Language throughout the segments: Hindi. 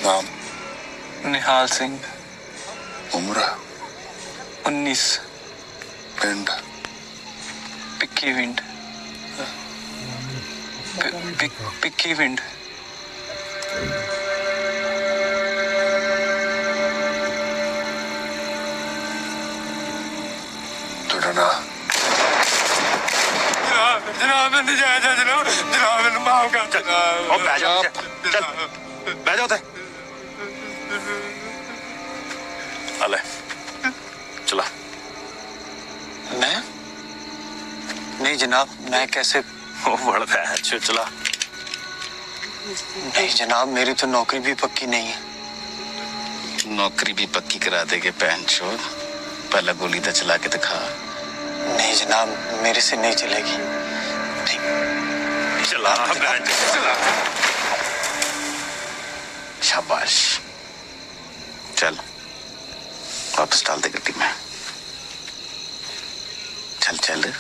नाम? निहाल सिंह। उम्र? 19। पिंड? पिक्की विंड। पिक्की विंड। जनाब जनाब माफ कर। बैठ जाओ, चल बैठ जाओ। अले चला। मैं? नहीं जनाब, मैं कैसे? बढ़ता है। चला। नहीं जनाब, मेरी तो नौकरी भी पक्की नहीं है। नौकरी भी पक्की करा देगे पैंट शोर। पहला गोली तो चला के दिखा। नहीं जनाब, मेरे से नहीं चलेगी। चला चला। शाबाश। चल वापस डाल दे गड्डी में। चल चल दे।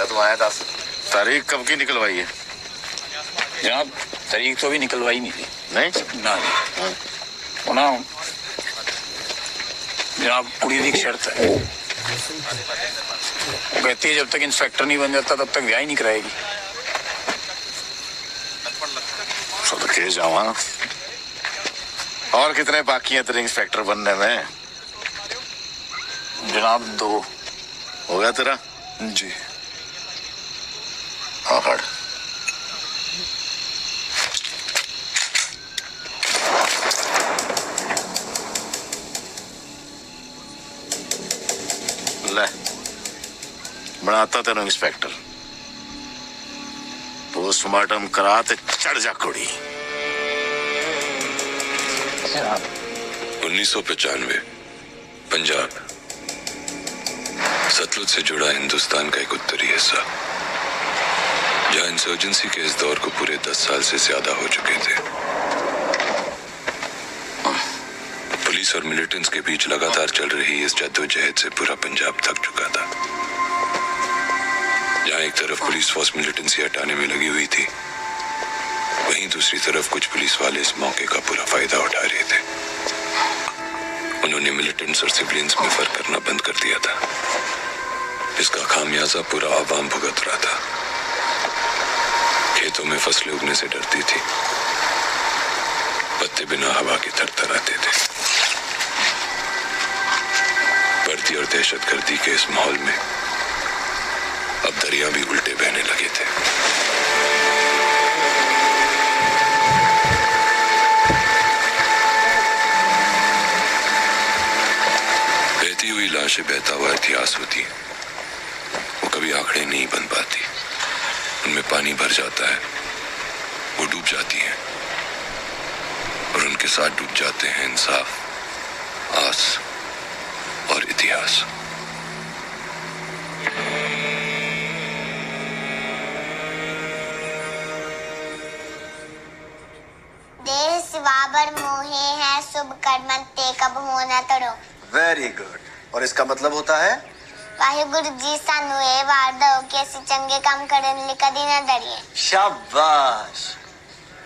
तू आया 10 तारीख कब की निकलवाई है? जनाब तारीख तो भी निकलवाई नहीं थी। नहीं ना होना जनाब, कुड़ी की शर्त है। वो कहती है जब तक इंस्पेक्टर नहीं बन जाता तब तक ब्याह ही नहीं कराएगी। सदके जावा। और कितने बाकी हैं तेरे इंस्पेक्टर बनने में? जनाब 2 हो गया तेरा? जी। हाँ ले बनाता तेरा इंस्पेक्टर। पोस्टमार्टम करा ते चढ़ जा कुड़ी। 1995 पंजाब, सतलुज से जुड़ा हिंदुस्तान का एक उत्तरी हिस्सा, जहां इंसर्जेंसी के इस दौर को पूरे 10 साल से ज्यादा हो चुके थे। पुलिस और मिलिटेंट्स के बीच लगातार चल रही इस जद्दोजहद से पूरा पंजाब थक चुका था। जहां एक तरफ पुलिस फोर्स मिलिटेंसी हटाने में लगी हुई थी, वहीं दूसरी तरफ कुछ पुलिस वाले इस मौके का पूरा फायदा उठा रहे थे। उन्होंने मिलिटेंट्स और सिविलियंस में फर्क करना बंद कर दिया था। इसका खामियाजा पूरा आवाम भुगत रहा था। खेतों में फसलें उगने से डरती थी, पत्ते बिना हवा के थरथराते थे। बढ़ती और दहशतगर्दी के इस माहौल में अब दरिया भी उल्टे बहने लगे थे। बहती हुई लाशें बहता हुआ इतिहास होती है। वो कभी आंकड़े नहीं बन पाती। उनमें पानी भर जाता है, वो डूब जाती हैं, और उनके साथ डूब जाते हैं इंसाफ, आस और इतिहास। सिवाबर मोहे है शुभ कर्मंते कब होना तड़ो। Very good. और इसका मतलब होता है वाहिगुरु जी सानू ए वार दो कि ऐसे चंगे काम करने लिए कदी ना डरिए। शाबाश।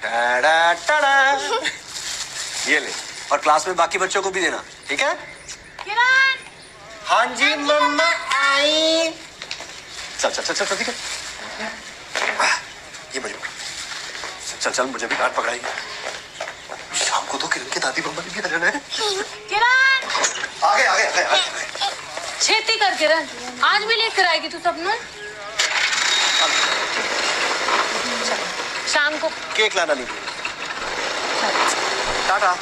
Ta-da ta-da. ये ले, और क्लास में बाकी बच्चों को भी देना, ठीक है? किरण। हाँ जी मम्मा आई। चल चल चल चल ठीक है। ये बजो। चल चल, मुझे भी डांट पकड़ाएगी। शाम को तो किरण की दादी मम्मा की तरह है। किरण। आगे आगे आगे आगे। छेती कर किरण, आज भी लेकर आएगी तू सबनू। शाम को केक लाना नहीं भूलना। टाटा।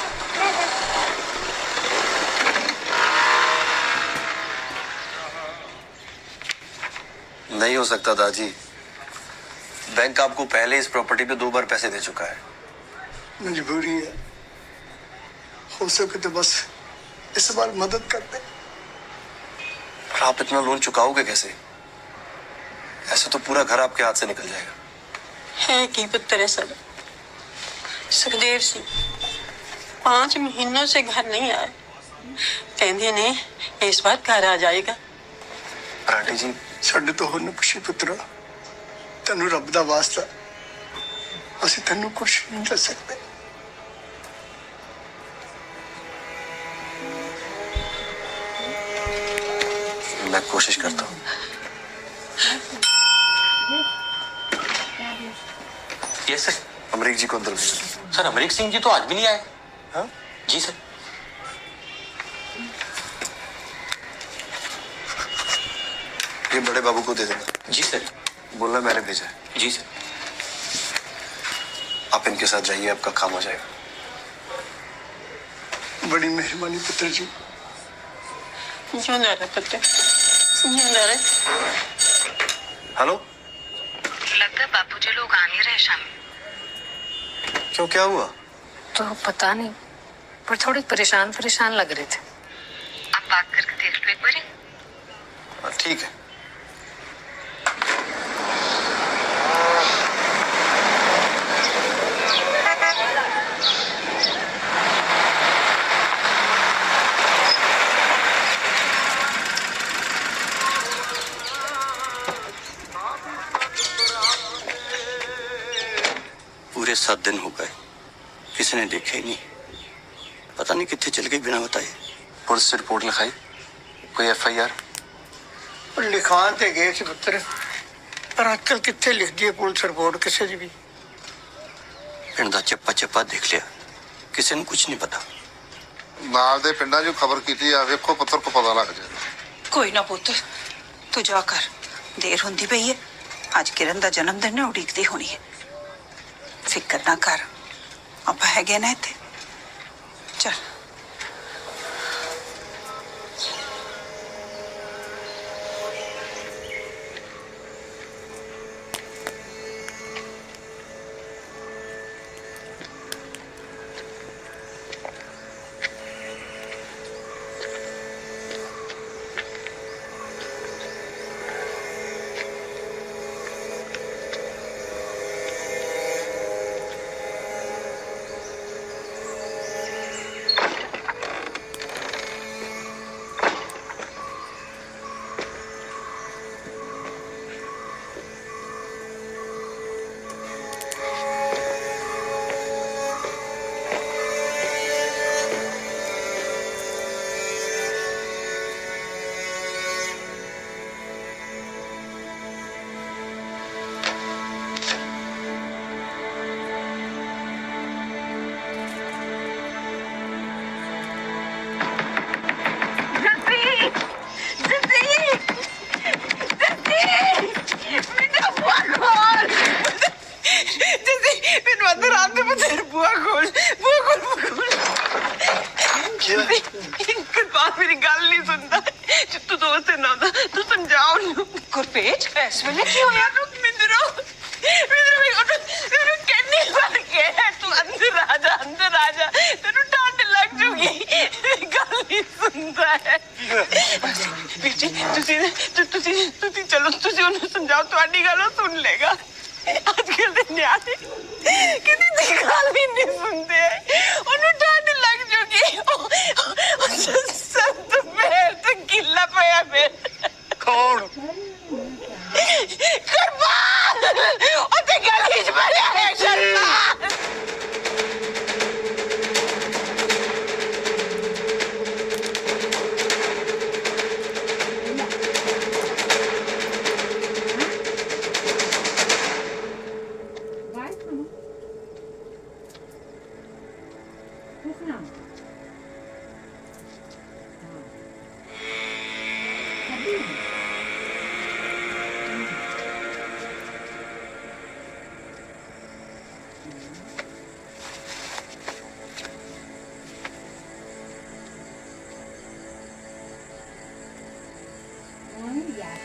नहीं हो सकता दादी, बैंक आपको पहले इस प्रॉपर्टी पे 2 बार पैसे दे चुका है। मजबूरी है, हो सके तो बस इस बार मदद कर दे। आप इतना लोन चुकाओगे कैसे? ऐसे तो पूरा घर आपके हाथ से निकल जाएगा। है की पुत्र है सब। सुखदेव सिंह 5 महीनों से घर नहीं आए। कहती ने इस बार घर आ जाएगा। पर आंटी जी ਸਾਡੇ ਤੋਂ ਹੋਰ ਨਾ ਪੁੱਛੀ ਪੁੱਤਰਾ, ਤੈਨੂੰ ਰੱਬ ਦਾ ਵਾਸਤਾ, ਅਸੀਂ ਤੈਨੂੰ ਕੁਝ ਨਹੀਂ ਦੱਸ ਸਕਦੇ। मैं कोशिश करता हूँ। Yes sir. अमरीक जी को अंदर भेजो। सर अमरीक सिंह जी तो आज भी नहीं आए। हाँ? जी सर। ये बड़े बाबू को दे देना। जी सर। बोलना मैंने भेजा है। जी सर। आप इनके साथ जाइए, आपका काम हो जाएगा। बड़ी मेहरबानी पुत्र जी। जिंदा रहे पुत्र, जिंदा रहे। हेलो, लगता है बापूजी लोग आ नहीं रहे शाम। क्यों, क्या हुआ? तो पता नहीं, पर थोड़े परेशान परेशान लग रहे थे। आप बात करके देख लो एक बारी। ठीक है। पूरे 7 दिन हो गए, किसी ने देखा ही नहीं। पता नहीं कितने चल गई बिना बताए। पुलिस से रिपोर्ट लिखाई? कोई FIR? लिखान ते गए थे पुत्र, पर आजकल कितने लिख दिए पुलिस रिपोर्ट किसी की भी। पिंड का चप्पा चप्पा देख लिया, किसी ने कुछ नहीं पता। ਨਾਲ ਦੇ ਪਿੰਡਾਂ 'ਚ ਖਬਰ ਕੀਤੀ ਆ, ਵੇਖੋ ਪੁੱਤਰ ਕੋ ਪਤਾ ਲੱਗ ਜਾਏ। कोई ना पुत्र, तू जा कर, देर होंदी पई है। आज किरण का जन्मदिन है, उड़ीकती होनी है। फिक्र ना कर, आप है ना इत्थे। चल। मेरी गल नहीं सुनता। तू दोस्त ना होता तू समझाओ गुरपेज इस वेले की होया तू मिंदरो मिंदरो कहनी बार के तू अंदर आ जा तेनू ठंड लग जूगी। गल नहीं सुनता है। बेटी तुसी चलो तुसी उन्हें समझाओ, तुम्हारी गल सुन लेगा। आजकल दे न्याणे किसी दी गल ही नहीं सुनते, उन्हें ठंड लग जूगी। सब तो पैर तो गिल्ला पाया फिर कौन? कुर्बान ओते गली च मरिया है शर्मा।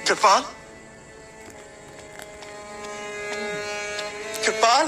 कृपाल, कृपाल,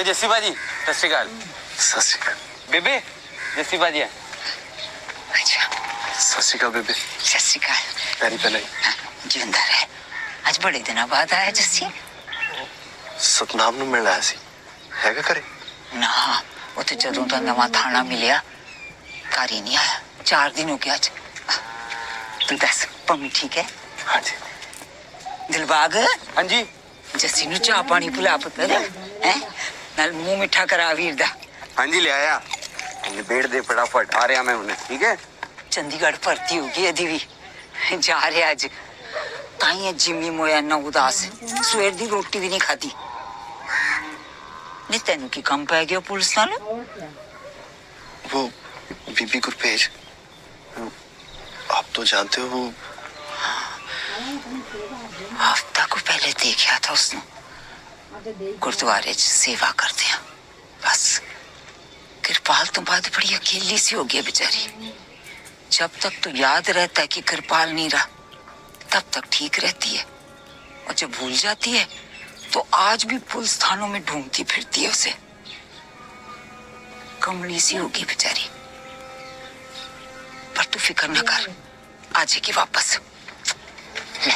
अरे जस्सी बाजी सत श्री अकाल। सत श्री अकाल बेबे जस्सी बाजी है। अच्छा सत श्री अकाल बेबे। सत श्री अकाल। पैरी पहले जिंदा रहे। आज बड़े दिनों बाद आया जस्सी। सतनाम ਨੂੰ ਮਿਲਣਾ ਸੀ ਹੈਗਾ ਘਰੇ ना वो तो जदों का नवा थाना मिलिया घर ही नहीं आया। 4 दिन हो गया आज। तू दस पम्मी ठीक है? हाँ जी। दिलबाग हाँ जी जस्सी नु चाह पानी पिला पुत्र है नाल मुंह मिठा करा वीर दा। हाँ जी ले आया निबेड़ दे फटाफट आ रहा मैं उन्हें ठीक है। चंडीगढ़ भर्ती होगी अदी भी जा रहे आज ताई है जिम्मी मोया ना उदास सवेर दी रोटी भी नहीं खाती। नहीं तेन की कम पै गया पुलिस नाल? वो बीबी गुरपेज आप तो जानते हो वो हफ्ता को पहले देखा था उसने गुरुद्वारे च सेवा करते हैं। बस कृपाल तो बाद बड़ी अकेली सी हो गई बेचारी। जब तक तो याद रहता है कि कृपाल नहीं रहा तब तक ठीक रहती है और जब भूल जाती है तो आज भी पुलिस थानों में ढूंढती फिरती है उसे। कमली सी होगी बेचारी। पर तू फिक्र न कर आ जाएगी वापस। ले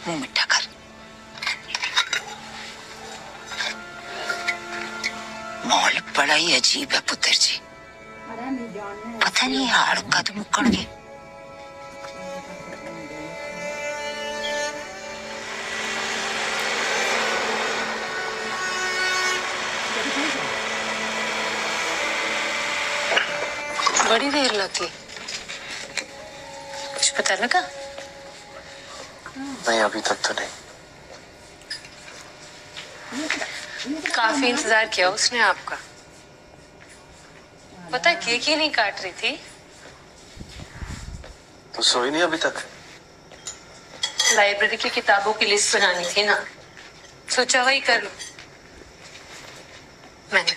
मुंह मिठा कर। माहौल बड़ा ही अजीब है पुत्र जी। पता नहीं हाड़ कद मुक्कण गए। बड़ी देर लगी। कुछ पता लगा? नहीं अभी तक तो नहीं। काफी इंतजार किया उसने आपका। पता है केक ही नहीं काट रही थी। तो सोई नहीं अभी तक? लाइब्रेरी की किताबों की लिस्ट बनानी थी ना, सोचा वही कर लूं। मैंने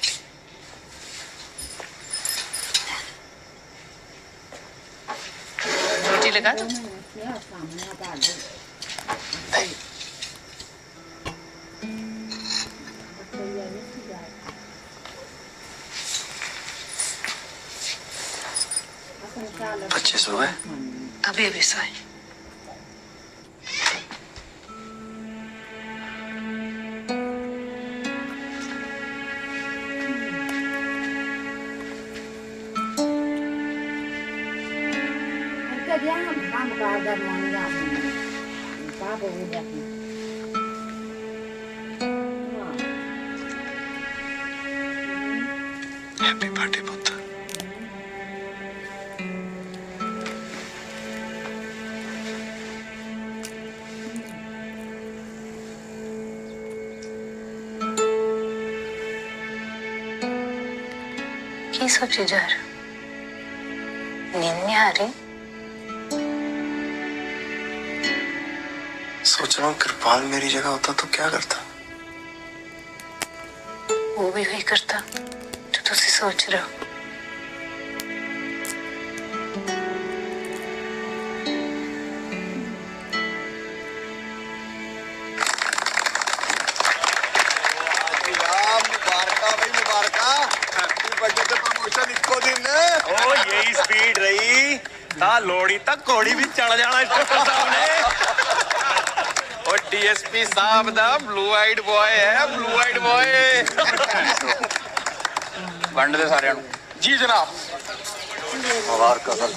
रोटी लगा दो। नहीं बच्चे सो गए? अभी अभी सोए। हैप्पी बर्थडे पुत्र। की सोचे जा रहा? नींद नहीं आ रही? सोच रहा हूँ कृपाल मेरी जगह होता तो क्या करता। वो भी वही करता जो तुझसे सोच रहे हो। यही स्पीड रही ता लोड़ी तक घोड़ी भी चढ़ जाना इंस्पेक्टर साहब ने। और डीएसपी साहब दा ब्लू आइड बॉय है, ब्लू आइड बॉय। वंड दे सारे जी जनाब। मुबारक सर।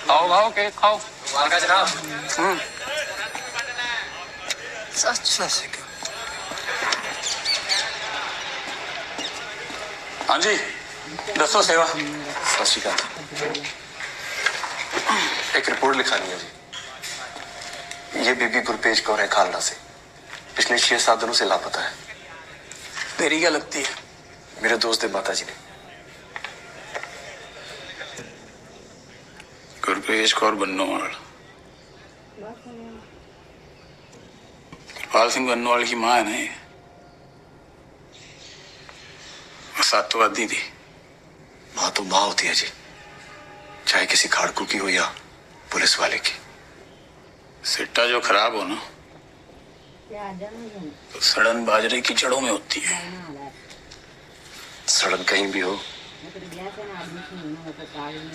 खाओ खाओ केक खाओ। मुबारक जनाब। सच हाँ जी दसो सेवा। सत श्री अकाल। एक रिपोर्ट लिखानी है जी। ये बेबी गुरपेज कौर है खालना से। पिछले 6-7 दिनों से लापता है। तेरी क्या लगती है? मेरे दोस्त है माता जी ने। गुरपेज कौर बन्नोवाल, कृपाल सिंह बन्नोवाल की मां है ना ये। सातवादी थी। माँ तो माँ होती है जी, चाहे किसी खाड़कू की हो या पुलिस वाले की। सिट्टा जो खराब हो ना तो सड़न बाजरे की जड़ों में होती है। सड़क कहीं भी हो,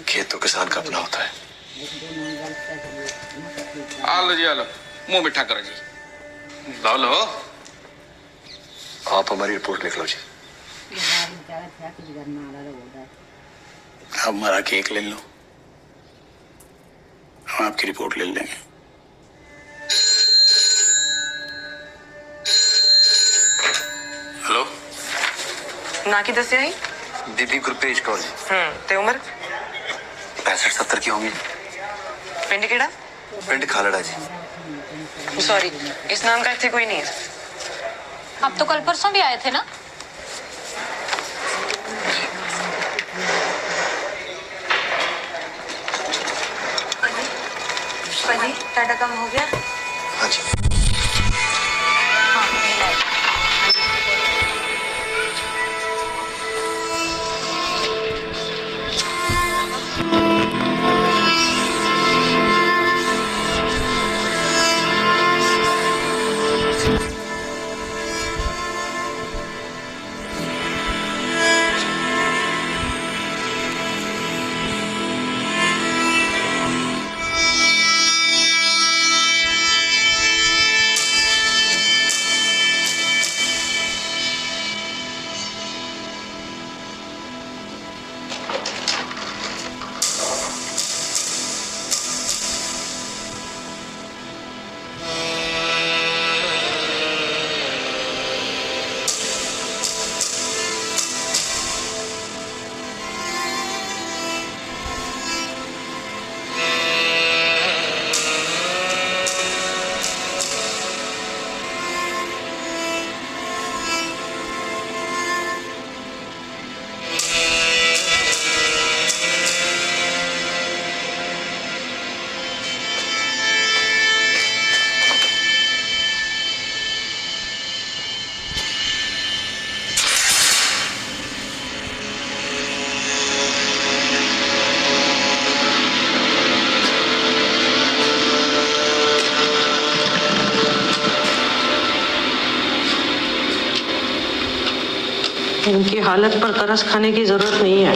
खेत तो किसान का अपना होता है। आलो जी आलो, मुंह मिठा करो जी, लो लो। आप हमारी रिपोर्ट लिख लो जी। हमारा केक ले लो, हम आपकी रिपोर्ट ले लेंगे। हेलो, ना की दसिया ही बीबी गुरपेज कौर जी। ते उम्र 65-70 की होंगी। पिंड केड़ा? पिंड खालड़ा जी। सॉरी, इस नाम का इतने कोई नहीं है। आप तो कल परसों भी आए थे ना? टाटा काम हो गया? हाँ जी। इनकी हालत पर तरस खाने की जरूरत नहीं है।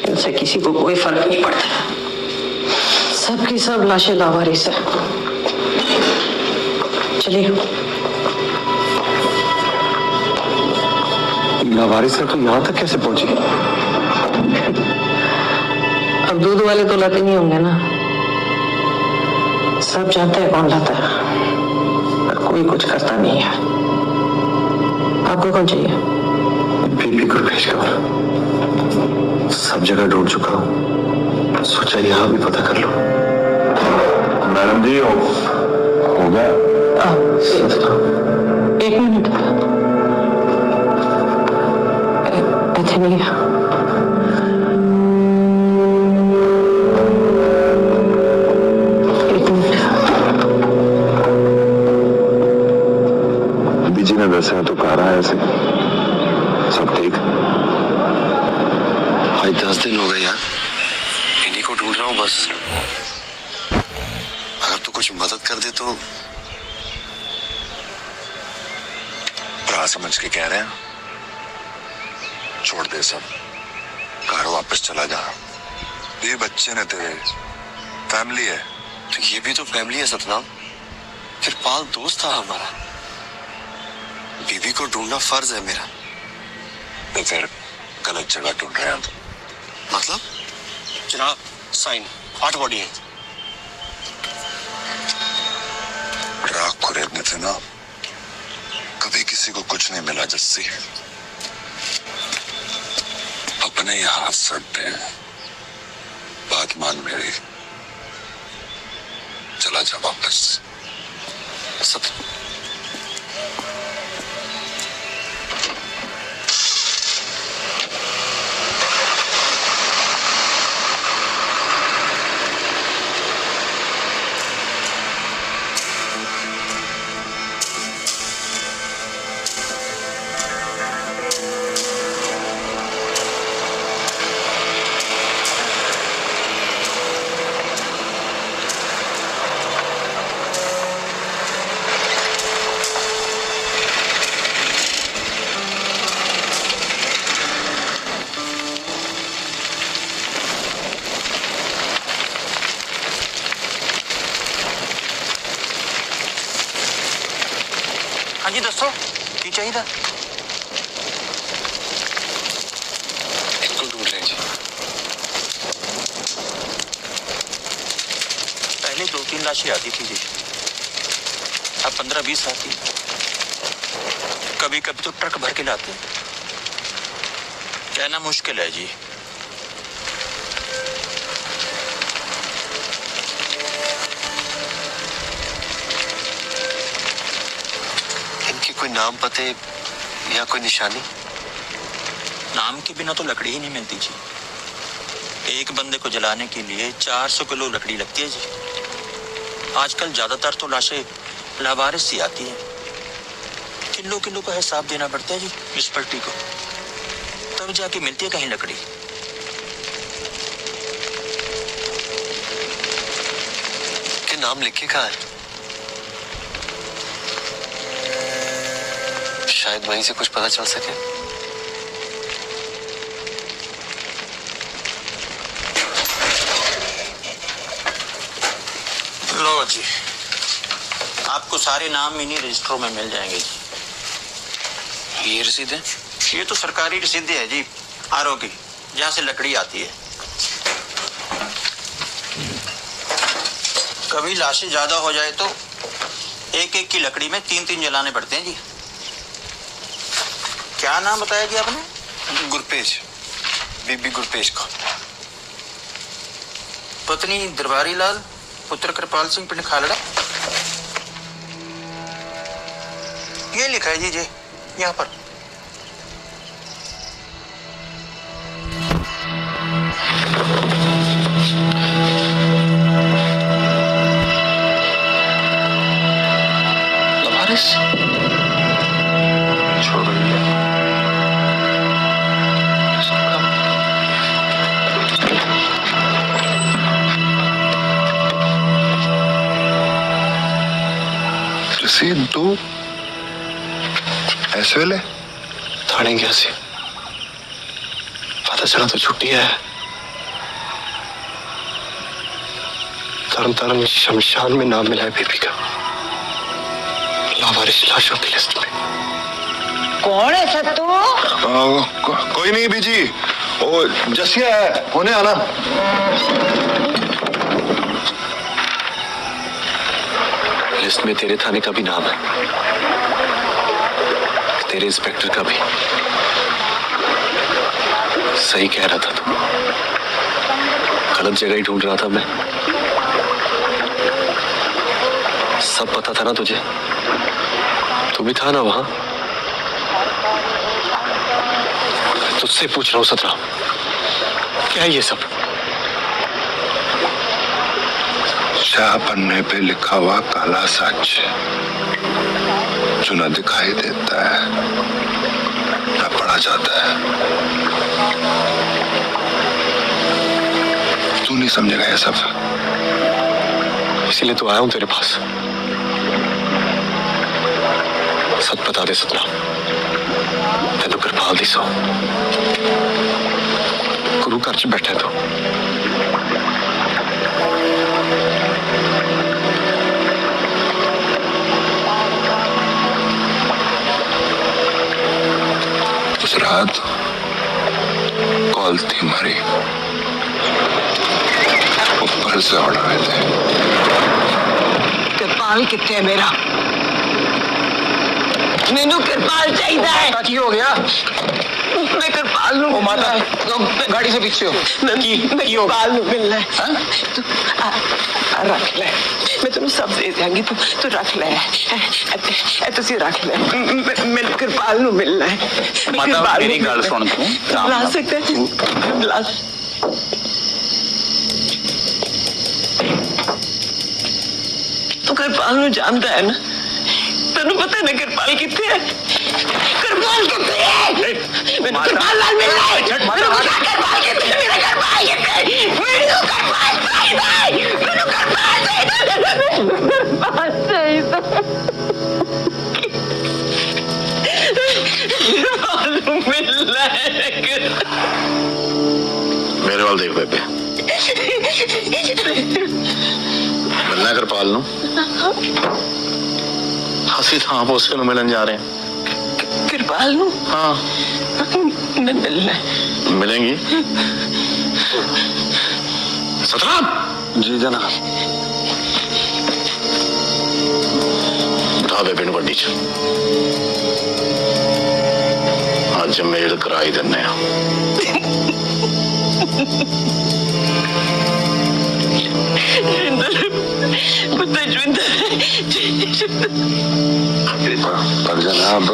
इनसे किसी को कोई फर्क नहीं पड़ता। सबकी सब लाशें लावारिस है। चलिए। लावारिस है तो यहाँ तक कैसे पहुंची? अब दूध वाले तो लाते नहीं होंगे ना। सब जानते हैं कौन लाता है, पर कोई कुछ करता नहीं है। आपको कौन चाहिए? बीबी गुरपेज कौर। सब जगह ढूंढ चुका हूँ, सोचा यहाँ भी पता कर लो। मैडम जी हो गया? एक मिनट, ऐसे नहीं है। बीजी ने वैसे तो कहा रहा है ऐसे सब ठीक। भाई 10 दिन हो गए यार, इन्हीं को ढूंढ रहा हूँ बस। अगर तू कुछ मदद कर दे तो। भरा समझ के कह रहे हैं, छोड़ दे सब, घर वापस चला जा। ये बच्चे ने तेरे, फैमिली है। तो ये भी तो फैमिली है सतनाम, फिर पाल दोस्त था हमारा। बीबी को ढूंढना फर्ज है मेरा। तो फिर गलत जगह ढूंढ रहे हैं। मतलब? जनाब साइन 8 बॉडी है। राख खरीदने थे ना, कभी किसी को कुछ नहीं मिला जस्सी। अपने ही हाथ सड़ते हैं। बात मान मेरी, चला जा वापस। सब हाँ जी दसो की चाहिए? इनको ढूंढ रहे हैं जी। पहले 2-3 लाशें आती थी जी, अब 15-20 आती। कभी कभी तो ट्रक भर के लाते। कहना मुश्किल है जी। इनके कोई नाम पते या कोई निशानी? नाम के बिना तो लकड़ी ही नहीं मिलती जी। एक बंदे को जलाने के लिए 400 किलो लकड़ी लगती है जी। आजकल ज्यादातर तो लाशें लावारिस सी आती है। किलो किलो का हिसाब देना पड़ता है जी इस पट्टी को, तब जाके मिलती है कहीं लकड़ी। के नाम लिखे कहाँ है? शायद वहीं से कुछ पता चल सके। लो जी, आपको सारे नाम इन्हीं रजिस्टरों में मिल जाएंगे जी। ये रसीदें? ये तो सरकारी रसीदें है जी, आरओ की, जहाँ से लकड़ी आती है। कभी लाशें ज्यादा हो जाए तो एक एक की लकड़ी में 3-3 जलाने पड़ते हैं जी। क्या नाम बताया जी आपने? गुरपेश, बीबी गुरपेश का। पत्नी दरबारी लाल, पुत्र कृपाल सिंह, पिंड खालड़ा। ये लिखा है जी जी यहाँ पर। लवारिस छोड़ दिया। रसीद दो ऐसे वेले थाने गया सी, पता चला तो छुट्टी है। तरन तारण शमशान में नाम मिला है बीबी का, लावारिस लाशों की लिस्ट में। कौन है सत्तू? कोई नहीं बीजी, वो जसिया है, होने आना। लिस्ट में तेरे थाने का भी नाम है, तेरे इंस्पेक्टर का भी। सही कह रहा था तू, गलत जगह ही ढूंढ रहा था मैं। सब पता था ना तुझे, तू भी था ना वहां। तुझसे पूछ रहा हूं सतरा, क्या है ये सब? शाह पन्ने पे लिखा हुआ काला सच जो न दिखाई देता है न पढ़ा जाता है। तू नहीं समझेगा ये सब, इसीलिए तो आया हूं तेरे पास। सच बता दे सतना, तेन कृपाल दी सौ गुरु घर च बैठा तू। उस रात कॉल थी हमारी, ऊपर से उड़ रहे थे। कृपाल कितने है मेरा? मैनू कृपाल चाहिए। की हो गया? मैं कृपाल नू ओ माता, गाड़ी से पीछे हो। मैं कृपाल नू मिलना है। तू रख ले, मैं तेनू सब दे देंगी, तू रख ले। तुसी रख ले, मैं कृपाल नू मिलना है। माता मेरी गल सुन, तू ला सकते ला। तू कृपाल नू जानता है ना? तेनू पता है ना कृपाल कितने है? कृपाल कितने है? मैंने कृपाल लाल मिलना है। मैंने कहा कृपाल कितने है? मेरा कृपाल कितने है? मैंने कृपाल चाहिए। मैंने कृपाल चाहिए। कृपाल नू मिलना है। मेरे वाल देख बेबे, मिलना कृपाल नू। ਅਸੀਂ ਤਾਂ ਆਪ ਉਸੇ ਨੂੰ ਮਿਲਣ ਜਾ ਰਹੇ ਹਾਂ। कृपाल नु हाँ न मिलना है। मिलेंगी। सतराम जी जनाब। बिठा बेबे नूं गड्डी च, अज मेल कराई दिन्ने आ। पर जनाब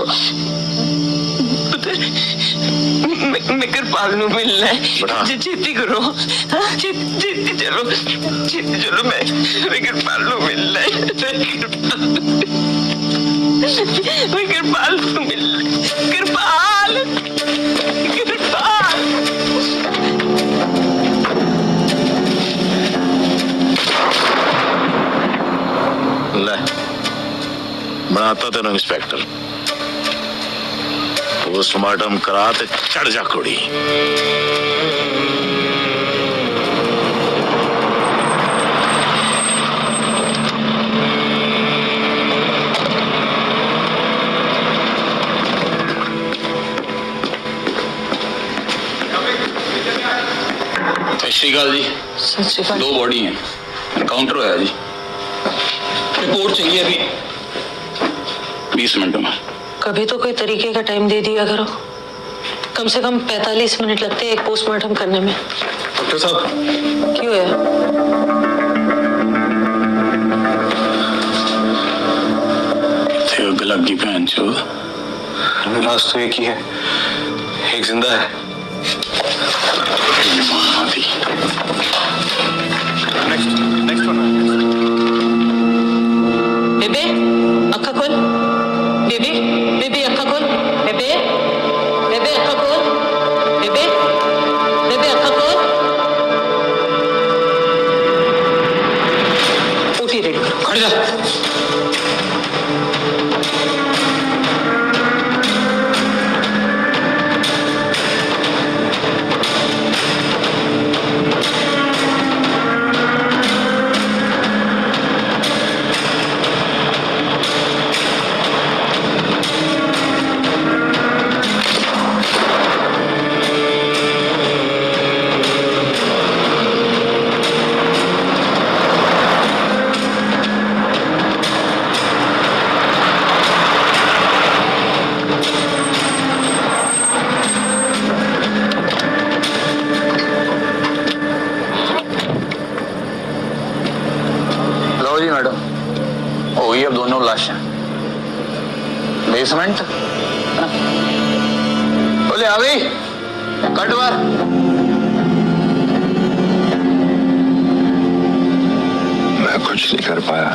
मैं कृपाल नु मिलना है। बढ़ा। छेती करो, छेती चलो, छेती चलो। मैं कृपाल नु मिलना है। मैं कृपाल नु मिलना है। कृपाल, कृपाल। ले बनाता तेन इंस्पेक्टर, पोस्टमार्टम करा ते चढ़ जा कुड़ी। सत श्रीकाल जी। सत श्री अकाल। 2 बॉडी हैं, एनकाउंटर होया जी। रिपोर्ट चाहिए अभी 20 मिनट में। कभी तो कोई तरीके का टाइम दे दिया करो। कम से कम 45 मिनट लगते हैं एक पोस्टमार्टम करने में। डॉक्टर साहब क्यों है? अग लग गई भैन चो। लाश तो एक ही है, एक जिंदा है। बेबे अक्का खोल। बेबी बेबी अक्का खोल। बेबे बेबे अक्का खोल। बेबे बेबे अक्का खोल। उठी रेडी करो। खड़ जा। लो जी मैडम, हो गई अब दोनों लाशें। बेसमेंट बोले आ गई। कट बार मैं कुछ नहीं कर पाया,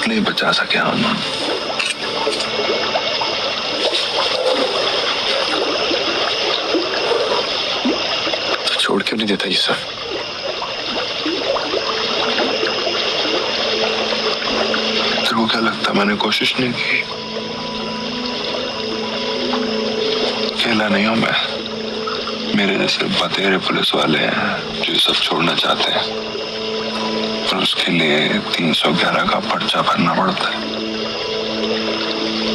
नहीं बचा सके हम। तो छोड़ क्यों नहीं देता ये सब? तेरे को क्या लगता मैंने कोशिश नहीं की? अकेला नहीं हूं मैं, मेरे जैसे बतेरे पुलिस वाले हैं जो सब छोड़ना चाहते हैं, पर उसके लिए 311 का पर्चा भरना पड़ता है।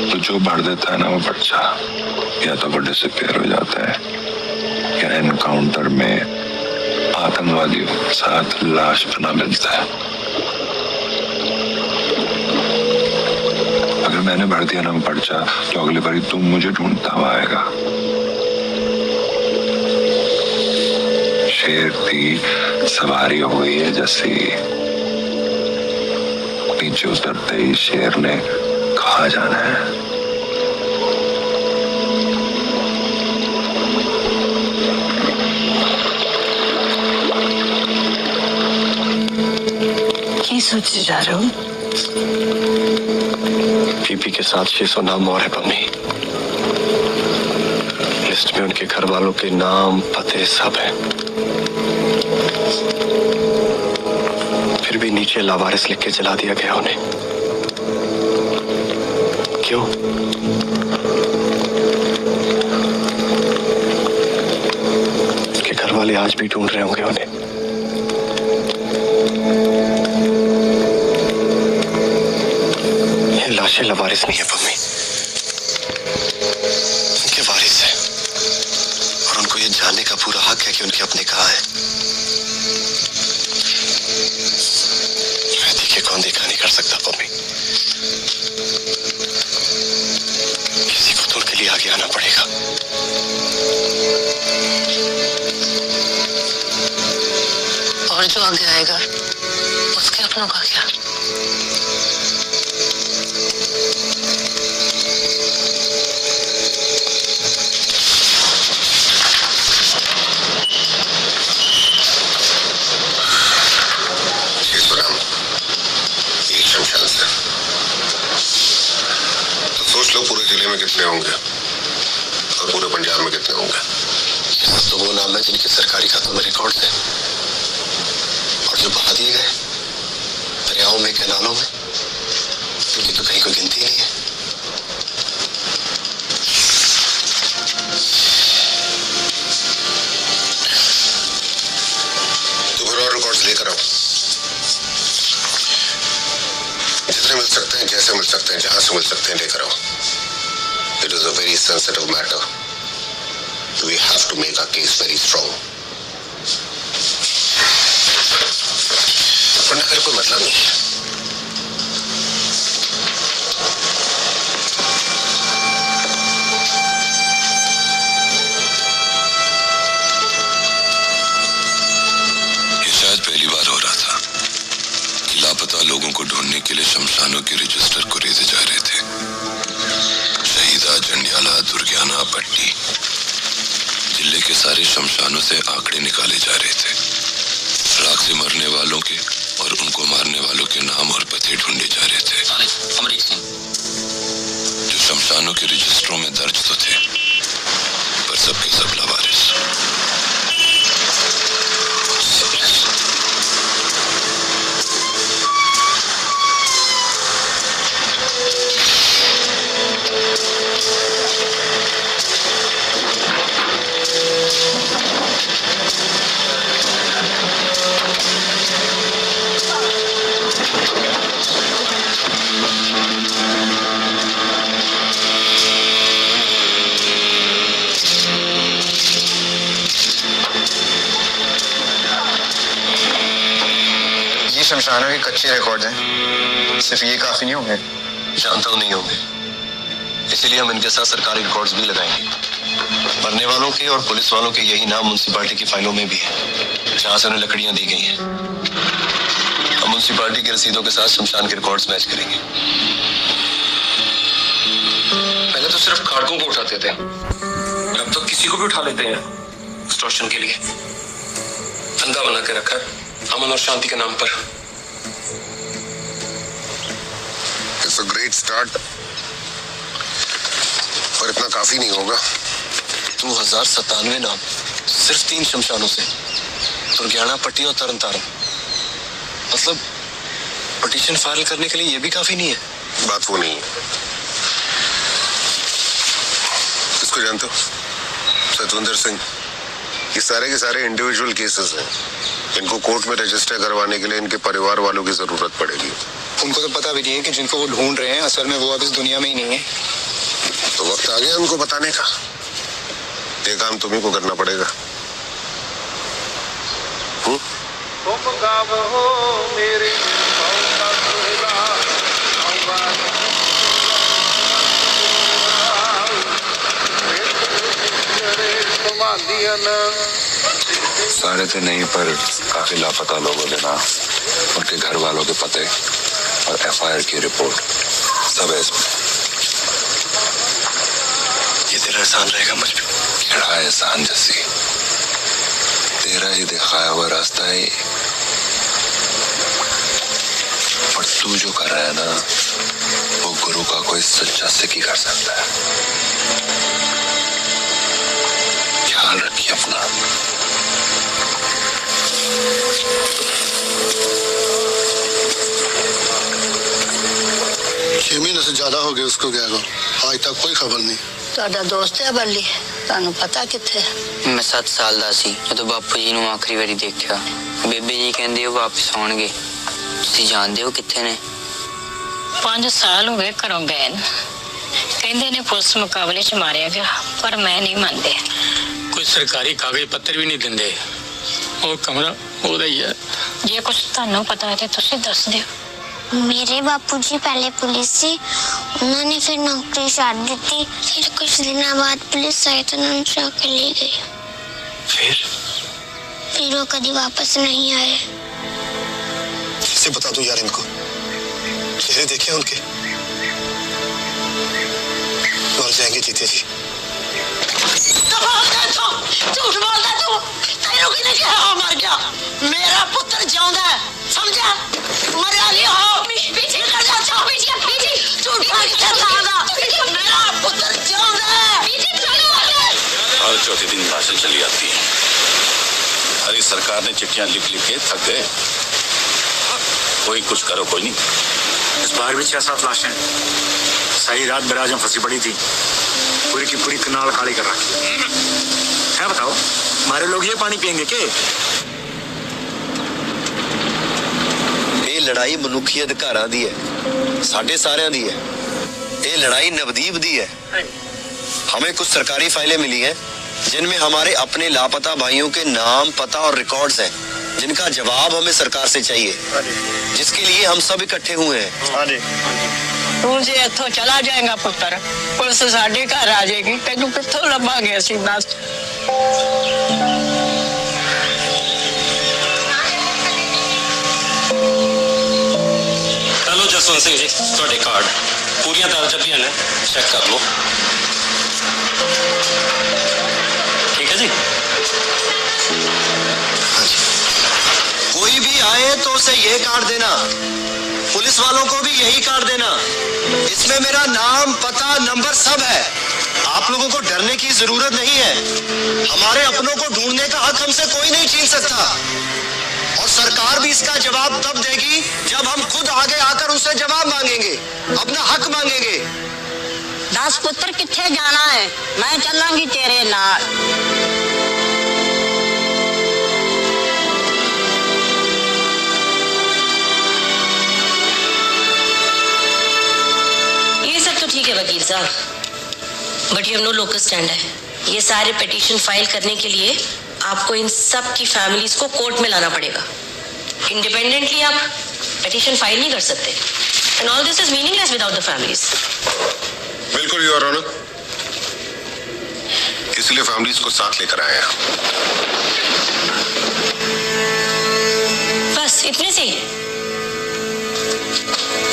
तो जो भर देता है ना वो पर्चा, या तो वो डिसअपीयर हो जाता है या एनकाउंटर में आतंकवादियों के साथ लाश बना मिलता है। अगर मैंने भर दिया ना वो पर्चा तो अगली बारी तुम मुझे ढूंढता हुआ आएगा। शेर की सवारी हो गई है जैसी, नीचे उतरते ही शेर ने कहा जाना है। क्या सोचे जा रहे हो? पीपी के साथ 600 नाम और है मम्मी। लिस्ट में उनके घर वालों के नाम पते सब है। फिर भी नीचे लावारिस लिख के जला दिया गया उन्हें। क्यों? उनके घर वाले आज भी ढूंढ रहे होंगे उन्हें। लावारिस नहीं है पम्मी, उनके वारिस है और उनको ये जानने का पूरा हक है कि उनके अपने कहाँ है। मैं देखे कौन देखा नहीं कर सकता पम्मी, किसी को तो उनके लिए आगे आना पड़ेगा। और जो आगे आएगा उसके अपनों का क्या? तो सोच लो पूरे जिले में कितने होंगे और पूरे पंजाब में कितने होंगे। ये सब तो वो नाम है जिनके सरकारी खातों में रिकॉर्ड है और जो बहा दिए गए दरियाओं में, कैनालों में, उनकी तो कहीं कोई गिनती नहीं है। तो फिर और रिकॉर्ड्स लेकर आओ, जितने मिल सकते हैं, जैसे मिल सकते हैं, जहां से मिल सकते हैं लेकर आओ। It is a very sensitive matter. We have to make our case very strong. वरना फिर कोई मतलब नहीं है। ये शायद पहली बार हो रहा था कि लापता लोगों को ढूंढने के लिए शमशानों के रजिस्टर को रेजे जा रहे थे। शहीदा, जंडियाला, दुर्गियाना, पट्टी, जिले के सारे शमशानों से आंकड़े निकाले जा रहे थे। राख से मरने वालों के और उनको मारने वालों के नाम और पते ढूंढे जा रहे थे। अमरीक सिंह जो शमशानों के रजिस्टरों में दर्ज तो थे, पर सबके सब लावारिस। शमशानों के कच्चे रिकॉर्ड हैं, सिर्फ ये काफी नहीं होंगे। जानता हूं नहीं होंगे, इसीलिए हम इनके साथ सरकारी रिकॉर्ड्स भी लगाएंगे। मरने वालों के और पुलिस वालों के यही नाम म्युनिसिपैलिटी की फाइलों में भी है, जहां से उन्हें लकड़ियां दी गई हैं। हम म्युनिसिपैलिटी की रसीदों के साथ शमशान के रिकॉर्ड्स मैच करेंगे। पहले तो सिर्फ खाड़कों को उठाते थे, अब तो किसी को भी उठा लेते हैं एक्सटॉर्शन के लिए। धंधा बना के रखा है अमन और शांति के नाम पर। It's a great start, पर इतना काफी नहीं होगा। 2097 नाम सिर्फ 3 शमशानों से, दुर्गियाना, पट्टी और तरन तारण। मतलब पिटीशन फाइल करने के लिए ये भी काफी नहीं है। बात वो नहीं है। किसको जानते हो? सतविंदर सिंह। ये सारे के सारे इंडिविजुअल केसेस हैं। इनको कोर्ट में रजिस्टर करवाने के लिए इनके परिवार वालों की जरूरत पड़ेगी। उनको तो पता भी नहीं है कि जिनको वो ढूंढ रहे हैं असल में वो अब इस दुनिया में ही नहीं है। तो वक्त आ गया उनको बताने का। ये काम तुम्ही को करना पड़ेगा। सारे थे नहीं, पर काफी लापता लोगों के नाम, उनके घर वालों के पते और एफआईआर की रिपोर्ट सब है इसमें। ये तेरा एहसान रहेगा मुझ पे। खड़ा एहसान जैसी, तेरा ही दिखाया हुआ रास्ता है, और तू जो कर रहा है ना, वो गुरु का कोई सच्चा सिख ही कर सकता है। ख्याल रखिए अपना। 6 महीने से ज्यादा हो गए उसको गया को, आज तक कोई खबर नहीं। ਤੁਹਾਡਾ ਦੋਸਤ ਹੈ ਬੱਲੀ, ਤੁਹਾਨੂੰ ਪਤਾ ਕਿੱਥੇ? मैं 7 साल ਦਾ ਸੀ ਜਦੋਂ ਬਾਪੂ ਜੀ ਨੂੰ ਆਖਰੀ ਵਾਰੀ ਦੇਖਿਆ। ਬੇਬੇ ਜੀ ਕਹਿੰਦੇ ਉਹ ਵਾਪਸ ਆਉਣਗੇ। ਤੁਸੀਂ ਜਾਣਦੇ ਹੋ ਕਿੱਥੇ ਨੇ? 5 साल हो गए घरों गए न। कहंदे ने पुलिस मुकाबले च मारिया गया, पर मैं नहीं मानते। कोई सरकारी कागज पत्र भी नहीं दिंदे, वो कमरा ओदा ही है। जे कुछ तुहानू पता है तो तुसी दस दियो। मेरे बापूजी पहले पुलिस से, उन्होंने फिर नौकरी छाड़ दी। फिर कुछ दिनों बाद पुलिस आई तो उन्होंने उठा के ले गई। फिर वो कभी वापस नहीं आए। कैसे बता दूं यार इनको? चेहरे देखे उनके? मर जाएंगे जीते जी। झूठ बोलदा तू। तेनू किने कहा मर गया? मेरा पुत्र जिंदा है, समझा? मरया नहीं हो। पीछे कर जा, जाओ पीछे पीछे। झूठ बोल के दादा, मेरा पुत्र जिंदा है। पीछे चलो। हर चौथे दिन लाशें चली आती हैं। हरी सरकार ने चिट्ठियां लिख लिख के थक गए। कोई कुछ करो, कोई नहीं। इस बार भी 6-7 लाशें सही रात बराज में फंसी पड़ी थी, पूरी की पूरी कनाल खाली कर रखी है। बताओ हमारे लोग ये पानी पियेंगे के? ਇਹ ਲੜਾਈ ਮਨੁੱਖੀ ਅਧਿਕਾਰਾਂ ਦੀ ਹੈ, ਸਾਡੇ ਸਾਰਿਆਂ ਦੀ ਹੈ। ਇਹ ਲੜਾਈ ਨਵਦੀਪ ਦੀ ਹੈ। हमें कुछ सरकारी फाइलें मिली हैं जिनमें हमारे अपने लापता भाइयों के नाम, पता और रिकॉर्ड्स हैं, जिनका जवाब हमें सरकार से चाहिए, जिसके लिए हम सब इकट्ठे हुए हैं। तू जे इथों चला जाएगा पुत्र, पुलिस साडे घर आ जाएगी, तेनू कित्थों लभांगे असीं दस? हेलो जसवंत सिंह जी, ਤੁਹਾਡੇ ਕਾਰਡ ਪੂਰੀਆਂ ਦਰਜ ਨੇ, ਚੈੱਕ ਕਰ ਲਓ। ठीक है जी। कोई भी आए तो उसे ये कार्ड देना, पुलिस वालों को भी यही कार्ड देना। इसमें मेरा नाम, पता, नंबर सब है। आप लोगों को डरने की जरूरत नहीं है। हमारे अपनों को ढूंढने का हक हमसे कोई नहीं छीन सकता, और सरकार भी इसका जवाब तब देगी जब हम खुद आगे आकर उनसे जवाब मांगेंगे, अपना हक मांगेंगे। दस पुत्र किथे जाना है? मैं चलांगी तेरे नाल। ये सब तो ठीक है वकील साहब, but you know local stand है। ये सारे पिटीशन फाइल करने के लिए आपको इन सब की फैमिलीज को कोर्ट में लाना पड़ेगा। इंडिपेंडेंटली आप पिटीशन फाइल नहीं कर सकते, and all this is meaningless without the families. बिल्कुल योर ऑनर, इसलिए फैमिलीज को साथ लेकर आए हैं। बस इतने से ही?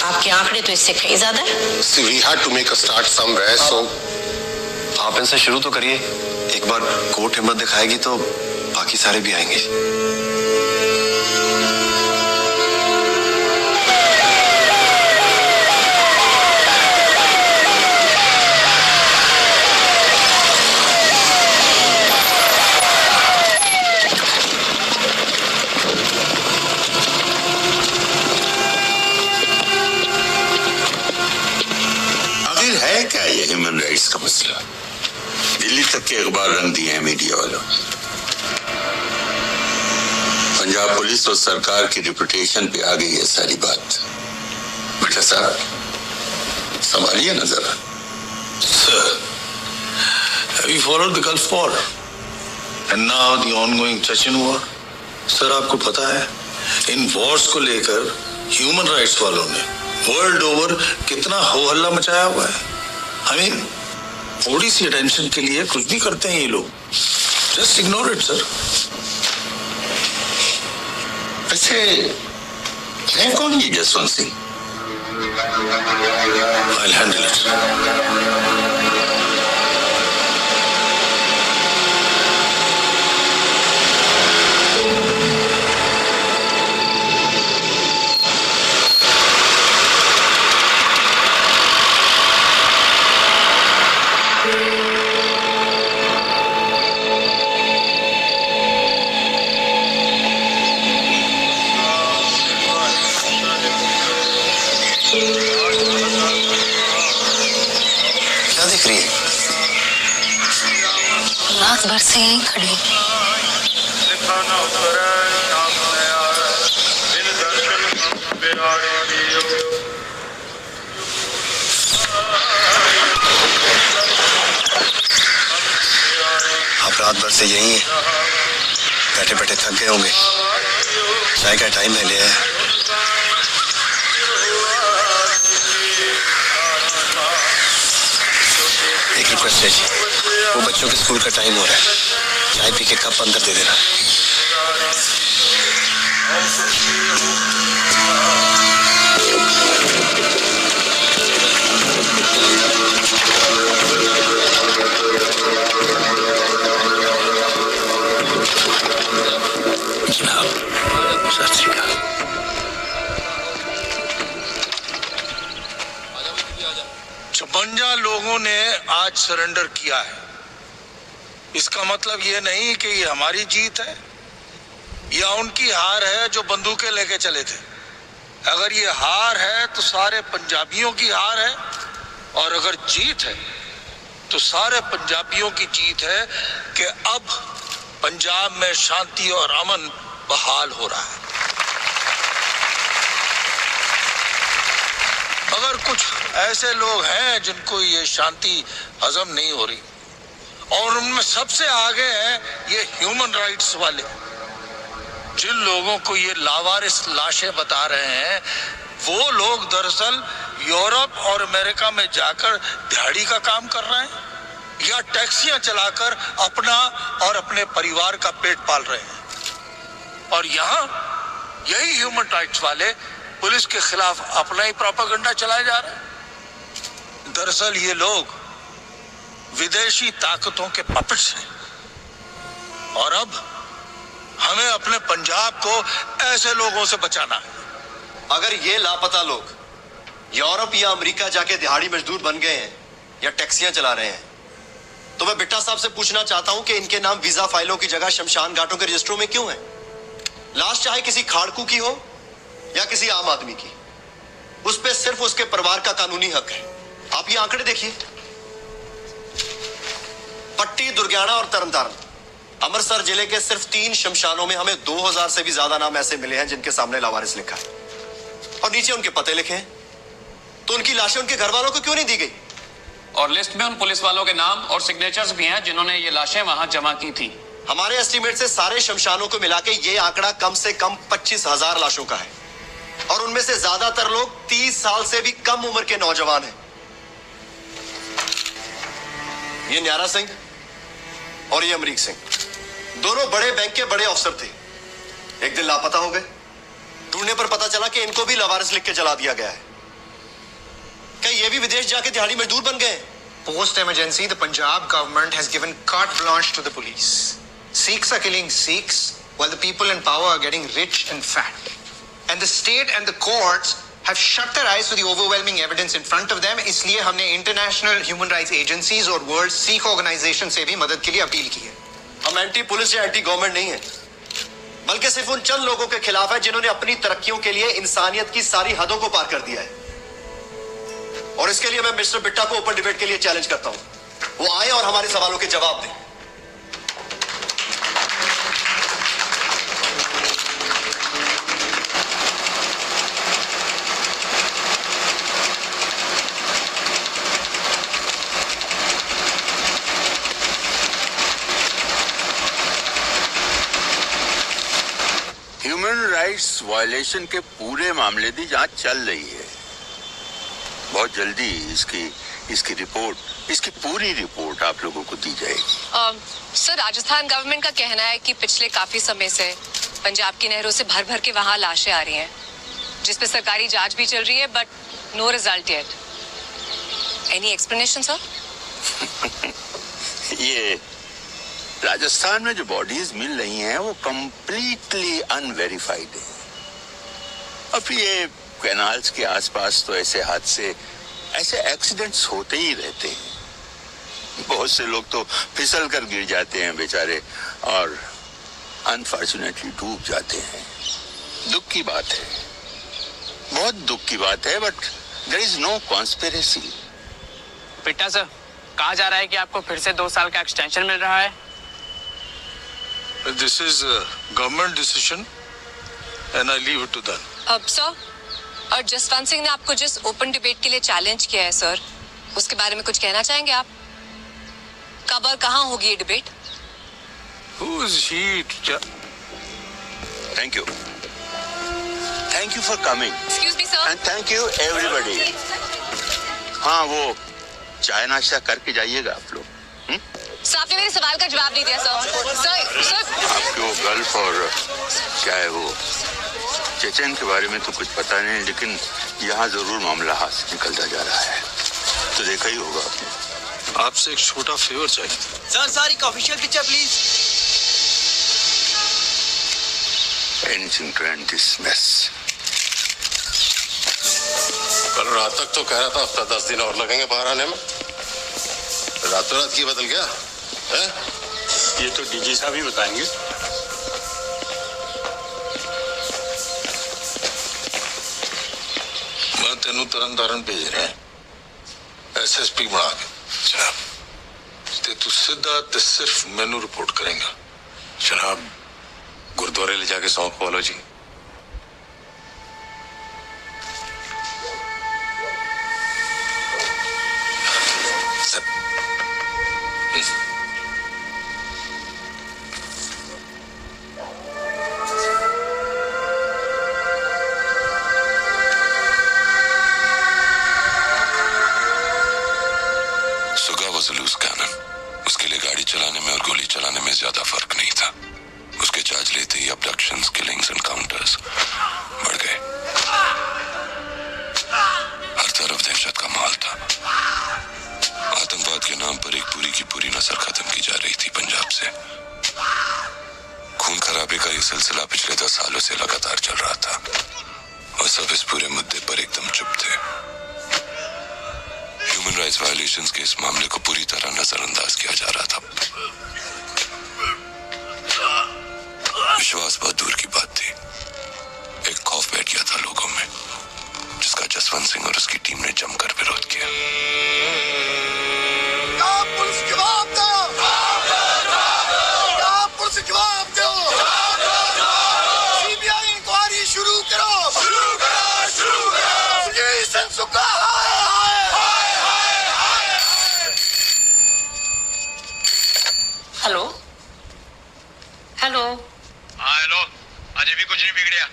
आपके आंकड़े तो इससे कहीं ज्यादा है। See, we had to make a start somewhere, so आप इनसे शुरू तो करिए। एक बार कोर्ट हिम्मत दिखाएगी तो बाकी सारे भी आएंगे। आखिर है क्या ये ह्यूमन राइट्स का मसला? दिल्ली तक के अखबार रंग दिए हैं मीडिया वालों। पंजाब पुलिस और सरकार की रिपुटेशन पे आ गई है सारी बात। बेटा साहब संभालिए ना जरा। Sir, have you followed the Gulf War? And now the ongoing Chechen war? Sir आपको पता है इन वॉर्स को लेकर ह्यूमन राइट्स वालों ने वर्ल्ड ओवर कितना हो हल्ला मचाया हुआ है। I mean, थोड़ी सी अटेंशन के लिए कुछ भी करते हैं ये लोग। Just ignore it sir. वैसे है कौन ये Jaswant Singh? I'll handle it. क्या दिख रही है? रात भर से यहीं खड़ी। रात भर से यही है, बैठे बैठे थक गए होंगे। चाय का टाइम है, ले आया। एक रिक्वेस्ट है जी, वो बच्चों के स्कूल का टाइम हो रहा है, चाय पी के कप अंदर दे देना। जनाब, सत श्री अकाल। 56 लोगों ने आज सरेंडर किया है। इसका मतलब ये नहीं कि ये हमारी जीत है या उनकी हार है जो बंदूकें लेके चले थे। अगर ये हार है तो सारे पंजाबियों की हार है, और अगर जीत है तो सारे पंजाबियों की जीत है कि अब पंजाब में शांति और अमन बहाल हो रहा है। अगर कुछ ऐसे लोग हैं जिनको ये शांति हजम नहीं हो रही, और उनमें सबसे आगे हैं ये ह्यूमन राइट्स वाले, जिन लोगों को ये लावारिस लाशें बता रहे हैं, वो लोग दरअसल यूरोप और अमेरिका में जाकर दिहाड़ी का काम कर रहे हैं या टैक्सियां चलाकर अपना और अपने परिवार का पेट पाल रहे हैं। और यहाँ यही ह्यूमन राइट्स वाले पुलिस के खिलाफ अपना ही प्रोपेगेंडा चलाए जा रहे हैं। दरअसल ये लोग विदेशी ताकतों के पपेट्स हैं, और अब हमें अपने पंजाब को ऐसे लोगों से बचाना है। अगर ये लापता लोग यूरोप या अमेरिका जाके दिहाड़ी मजदूर बन गए हैं या टैक्सियां चला रहे हैं, तो मैं बिट्टा साहब से पूछना चाहता हूं कि इनके नाम वीजा फाइलों की जगह शमशान घाटों के रजिस्टरों में क्यों है? लाश चाहे किसी खाड़कू की हो या किसी आम आदमी की, उस पर सिर्फ उसके परिवार का कानूनी हक है। आप ये आंकड़े देखिए, पट्टी, दुर्गियाना और तरनतारन, अमृतसर जिले के सिर्फ 3 शमशानों में हमें 2000 से भी ज्यादा नाम ऐसे मिले हैं जिनके सामने लावारिस लिखा है और नीचे उनके पते लिखे हैं। तो उनकी लाशें उनके घर वालों को क्यों नहीं दी गई? और लिस्ट में उन पुलिस वालों के नाम और सिग्नेचर्स भी हैं जिन्होंने ये लाशें वहां जमा की थी। हमारे एस्टीमेट से सारे शमशानों को मिला के ये आंकड़ा कम से कम 25,000 लाशों का है, और उनमें से ज्यादातर लोग 30 साल से भी कम उम्र के नौजवान हैं। ये न्यारा सिंह और ये अमरीक सिंह, दोनों बड़े बैंक के बड़े अफसर थे। एक दिन लापता हो गए। ढूंढने पर पता चला कि इनको भी लावारिस लिख के जला दिया गया है। क्या ये भी विदेश जाके दिहाड़ी मजदूर बन गए? Post emergency, the Punjab government has given carte blanche to the police. Sikhs are killing Sikhs while the people in power are getting rich and fat. And the state and the courts have shut their eyes to the overwhelming evidence in front of them. इसलिए हमने international human rights agencies और world Sikh organization से भी मदद के लिए अपील की है। हम एंटी पुलिस या एंटी गवर्नमेंट नहीं है, बल्कि सिर्फ उन चंद लोगों के खिलाफ है जिन्होंने अपनी तरक्कियों के लिए इंसानियत की सारी हदों को पार कर दिया है। और इसके लिए मैं मिस्टर बिट्टा को ओपन डिबेट के लिए चैलेंज करता हूं। वो आए और हमारे सवालों के जवाब दें। ह्यूमन राइट्स वायलेशन के पूरे मामले की जांच चल रही है। बहुत जल्दी इसकी रिपोर्ट, इसकी पूरी रिपोर्ट आप लोगों को दी जाएगी। सर, राजस्थान गवर्नमेंट का कहना है कि पिछले काफी समय से पंजाब की नहरों से भर भर के वहां लाशें आ रही हैं, जिस पे सरकारी जांच भी चल रही है, but no result yet. Any explanation sir? ये राजस्थान में जो बॉडीज मिल रही हैं वो कंप्लीटली अनवेरिफाइड है। अब ये कैनाल्स के आसपास तो ऐसे हादसे, ऐसे एक्सीडेंट्स होते ही रहते हैं। बहुत से लोग तो फिसल कर गिर जाते हैं बेचारे, और अनफॉर्चुनेटली डूब जाते हैं। दुख की बात है, बहुत दुख की बात है, but there is no conspiracy. Pitta sir, कहा जा रहा है कि आपको फिर से 2 साल का एक्सटेंशन मिल रहा है। This is a government decision and I leave it to them. अब सर, और जसवंत सिंह ने आपको जिस ओपन डिबेट के लिए चैलेंज किया है सर, उसके बारे में कुछ कहना चाहेंगे आप? कब और कहाँ होगी ये debate? Who's he? Thank you. Thank you for coming. Excuse me, sir. And thank you everybody. हाँ वो चाय नाश्ता करके जाइएगा आप लोग. सर आपने मेरे सवाल का जवाब नहीं दिया सर. सर आपके वो गर्ल्फ और क्या है वो चेचन के बारे में तो कुछ पता नहीं, लेकिन यहाँ जरूर मामला हाथ से निकलता जा रहा है. तो देखा ही होगा आपने. आपसे एक छोटा फेवर चाहिए. सर एक official picture please. Anything to end this mess. कल रात तक तो कह रहा था हफ्ता 10 दिन और लगेंगे बाहर आने में. रातों रात की बदल गया है? ये तो डीजी साहब ही बताएंगे. मैं तेनू तरन तारण भेज रहा है SSP बना के. जनाब ते तू सीधा ते सिर्फ मैनू रिपोर्ट करेगा. जनाब गुरुद्वारे ले जाके सौंप बोलो जी. जुलूस कैनन, उसके लिए गाड़ी चलाने में और गोली चलाने में ज्यादा फर्क नहीं था. उसके चार्ज लेते ही अबडक्शंस, किलिंग्स, एनकाउंटर्स बढ़ गए. हर तरफ दहशत का माहौल था. आतंकवाद के नाम पर एक पूरी की पूरी नस्ल खत्म की जा रही थी पंजाब से. खून खराबे का ये सिलसिला पिछले 10 सालों से लगातार चल रहा था और सब इस पूरे मुद्दे पर एकदम चुप थे. ह्यूमन राइट्स वायलेशंस के इस मामले को पूरी तरह नजरअंदाज किया जा रहा था. विश्वास बहुत दूर की बात थी. एक खौफ बैठ गया था लोगों में, जिसका जसवंत सिंह और उसकी टीम ने जमकर विरोध किया. पुलिस जवाब दो. पुलिस जवाब दो. सीबीआई इंक्वायरी शुरू करो. ये संसुका हेलो हेलो. हाँ हेलो. अजे भी कुछ नहीं बिगड़िया.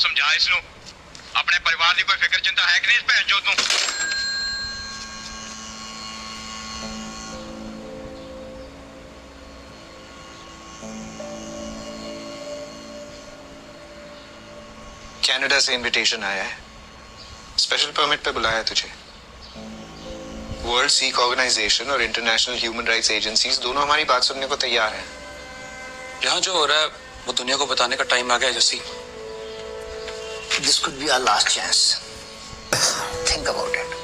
समझा इसनू. अपने परिवार की कोई फिक्र चिंता है कि नहीं इस भैन चोद नूं? कनाडा से इनविटेशन आया है. स्पेशल परमिट पे बुलाया है तुझे. वर्ल्ड सिख ऑर्गेनाइजेशन और इंटरनेशनल ह्यूमन राइट्स एजेंसीज दोनों हमारी बात सुनने को तैयार हैं. यहाँ जो हो रहा है वो दुनिया को बताने का टाइम आ गया जसी. This could be our last chance. Think about it.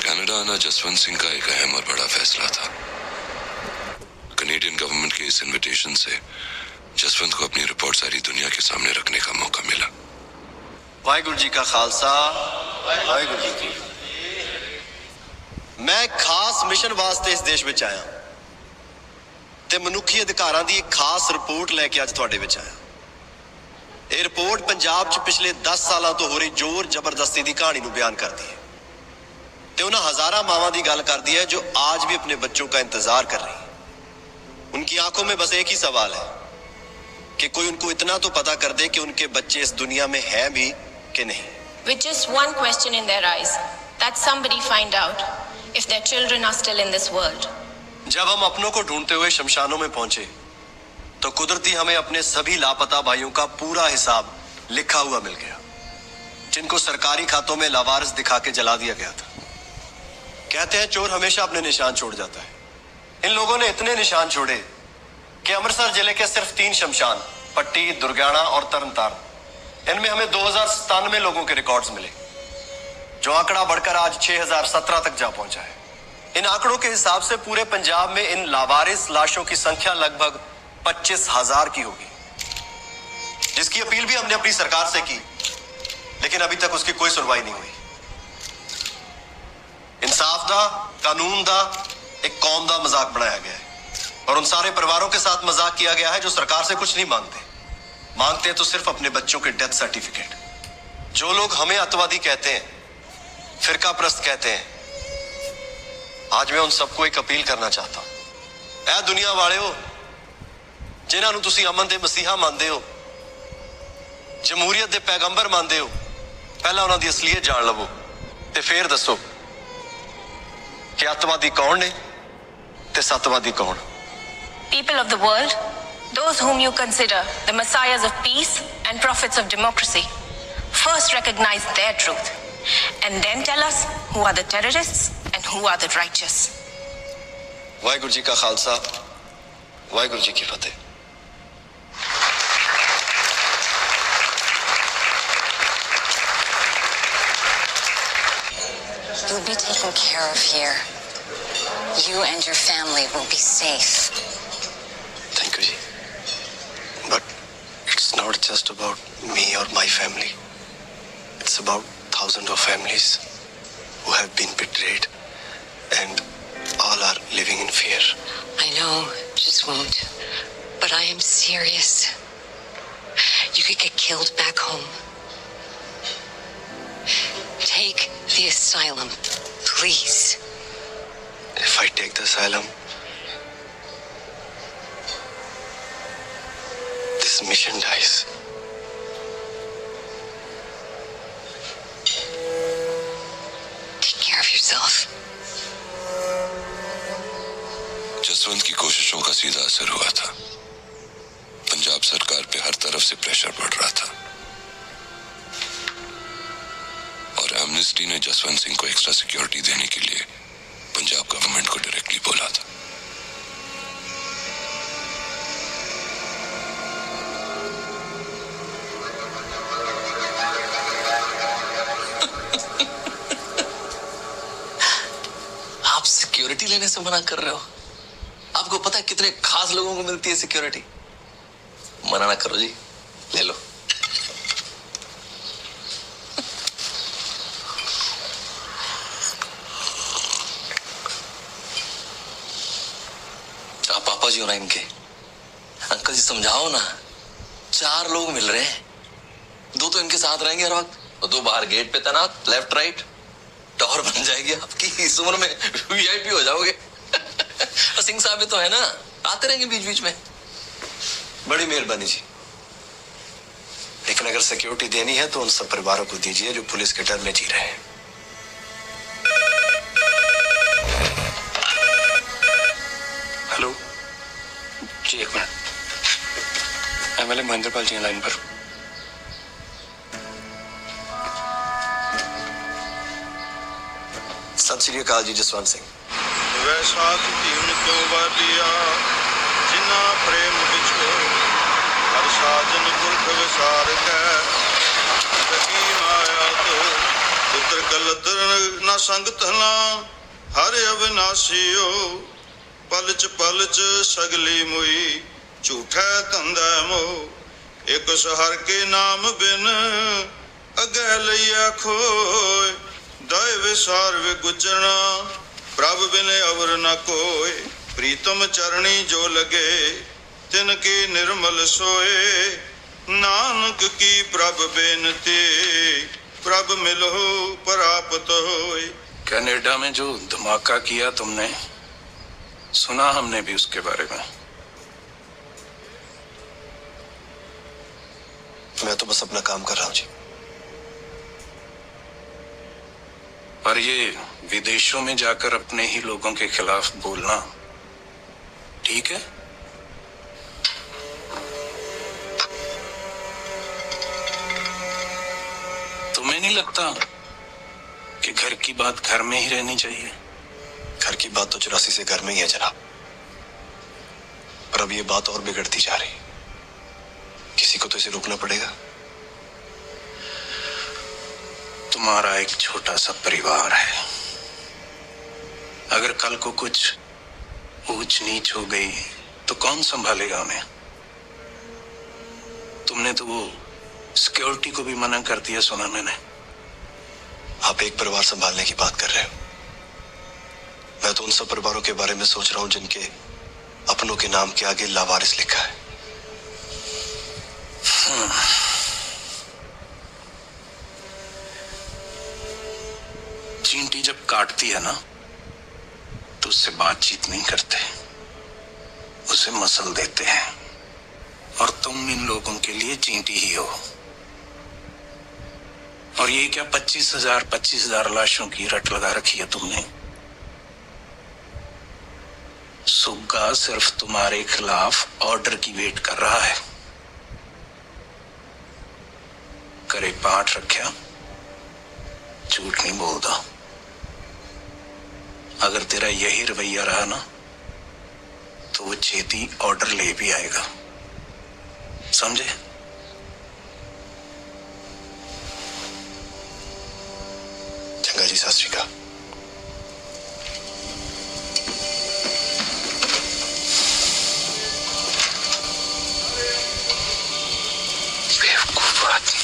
Canada आना जसवंत सिंह का एक अहम और बड़ा फैसला था. कनेडियन गवर्नमेंट के इस इनविटेशन से जसवंत को अपनी रिपोर्ट सारी दुनिया के सामने रखने का मौका मिला. वाहिगुरु जी का खालसा, वाहिगुरु जी की. मैं खास मिशन वास्ते इस देश ਵਿੱਚ ਆਇਆ ਤੇ ਮਨੁੱਖੀ ਅਧਿਕਾਰਾਂ ਦੀ ਇੱਕ ਖਾਸ ਰਿਪੋਰਟ ਲੈ ਕੇ ਅੱਜ ਤੁਹਾਡੇ ਵਿੱਚ ਆਇਆ. ਇਹ ਰਿਪੋਰਟ ਪੰਜਾਬ 'ਚ ਪਿਛਲੇ 10 ਸਾਲਾਂ ਤੋਂ ਹੋ ਰਹੀ ਜ਼ੋਰ ਜ਼ਬਰਦਸਤੀ ਦੀ ਕਹਾਣੀ ਨੂੰ ਬਿਆਨ ਕਰਦੀ ਹੈ ਤੇ ਉਹਨਾਂ ਹਜ਼ਾਰਾਂ ਮਾਵਾਂ ਦੀ ਗੱਲ ਕਰਦੀ है जो आज भी अपने बच्चों का इंतजार कर रही हैं. उनकी आंखों में बस एक ही सवाल है कि कोई उनको इतना तो पता कर दे कि उनके बच्चे इस दुनिया में हैं भी कि नहीं. With just one question in their eyes, that somebody find out if their children are still in this world. जब हम अपनों को ढूंढते हुए शमशानों में पहुंचे तो कुदरती हमें अपने सभी लापता भाइयों का पूरा हिसाब लिखा हुआ मिल गया, जिनको सरकारी खातों में लावारिस दिखा के जला दिया गया था. कहते हैं चोर हमेशा अपने निशान छोड़ जाता है. इन लोगों ने इतने निशान छोड़े कि अमृतसर जिले के सिर्फ 3 शमशान, पट्टी, दुर्गाना और तरनतारन, इनमें हमें 2097 लोगों के रिकॉर्ड्स मिले, जो आंकड़ा बढ़कर आज 6017 तक जा पहुंचा है. इन आंकड़ों के हिसाब से पूरे पंजाब में इन लावारिस लाशों की संख्या लगभग 25,000 की होगी, जिसकी अपील भी हमने अपनी सरकार से की लेकिन अभी तक उसकी कोई सुनवाई नहीं हुई। इंसाफ दा, कानून दा एक कौम दा मजाक बनाया गया है और उन सारे परिवारों के साथ मजाक किया गया है जो सरकार से कुछ नहीं मांगते हैं तो सिर्फ अपने बच्चों के डेथ सर्टिफिकेट। जो लोग हमें अतवादी कहते हैं, फिरका प्रस्त कहते हैं, आज मैं उन सबको एक अपील करना चाहता हूं। ऐ दुनिया वाले हो जिन्हां नूं तुसीं अमन दे मसीहा मानदे हो, जमहूरीयत दे पैगंबर मानदे हो, पहला उन्हां दी असलियत जान लवो ते फिर दसो कि अतवादी कौन ने ते सतवादी कौन। People of the world, those whom you consider the messiahs of peace and prophets of democracy, first recognize their truth and then tell us who are the terrorists and who are the righteous. Waheguru ji का खालसा, वाहिगुरु जी की फतेह। You'll be taken care of here. You and your family will be safe. Thank you, ji. But it's not just about me or my family. It's about thousands of families who have been betrayed and all are living in fear. I know, just won't. But I am serious. You could get killed back home. Take the asylum, please. If I take the asylum, this mission dies. Take care of yourself. Jaswant की कोशिशों का सीधा असर हुआ था। पंजाब सरकार पे हर तरफ से प्रेशर बढ़ रहा था और एमनेस्टी ने जसवंत सिंह को एक्स्ट्रा सिक्योरिटी देने के लिए पंजाब गवर्नमेंट को डायरेक्टली बोला था। आप सिक्योरिटी लेने से मना कर रहे हो? आपको पता है कितने खास लोगों को मिलती है सिक्योरिटी? मना ना करो जी, ले लो। आप पापा जी हो ना इनके, अंकल जी समझाओ ना। 4 लोग मिल रहे हैं, 2 तो इनके साथ रहेंगे हर वक्त और 2 बाहर गेट पे तैनात, लेफ्ट राइट। टॉवर बन जाएगी आपकी, इस उम्र में वीआईपी हो जाओगे। और सिंह साहब तो है ना, आते रहेंगे बीच बीच में। बड़ी मेहरबानी जी, लेकिन अगर सिक्योरिटी देनी है तो उन सब परिवारों को दीजिए जो पुलिस के डर में जी रहे हैं। हेलो जी, 1 मिनट। एमएलए महेंद्रपाल जी लाइन पर। सत श्री अकाल जी, जसवंत सिंह। वैसा जीवन क्यों वादिया जिना प्रेम बिचो हर साजन पुरख विसार कै सकी माया तो पुत्र गलत न संग तना हर अविनाशियो पलच सगली मुई झूठा धंधा मो एक सहर के नाम बिन अगै लिया खोए दय विसार विगुचना प्रभ बिन अवर न कोय प्रीतम चरणी जो लगे तिनके निर्मल सोए नानक की प्रभ बेनती प्रभ मिलो प्राप्त होए। कनाडा में जो धमाका किया तुमने, सुना हमने भी उसके बारे में। मैं तो बस अपना काम कर रहा हूं जी। और ये विदेशों में जाकर अपने ही लोगों के खिलाफ बोलना ठीक है? तुम्हें नहीं लगता कि घर की बात घर में ही रहनी चाहिए? घर की बात तो 84 से घर में ही है जनाब, पर अब ये बात और बिगड़ती जा रही। किसी को तो इसे रोकना पड़ेगा। तुम्हारा एक छोटा सा परिवार है, अगर कल को कुछ ऊंच नीच हो गई तो कौन संभालेगा उन्हें? तुमने तो वो सिक्योरिटी को भी मना कर दिया, सुना मैंने। आप एक परिवार संभालने की बात कर रहे हो, मैं तो उन सब परिवारों के बारे में सोच रहा हूं जिनके अपनों के नाम के आगे लावारिस लिखा है। चींटी जब काटती है ना तो उससे बातचीत नहीं करते, उसे मसल देते हैं। और तुम इन लोगों के लिए चींटी ही हो। और ये क्या 25,000 लाशों की रट लगा रखी है तुमने। सुग्गा सिर्फ तुम्हारे खिलाफ ऑर्डर की वेट कर रहा है। करे पाठ रखा, झूठ नहीं बोलता। अगर तेरा यही रवैया रहा ना तो वो छेती ऑर्डर ले भी आएगा, समझे? चंगा जी, सत श्री अकाल। बेवकूफ आदमी।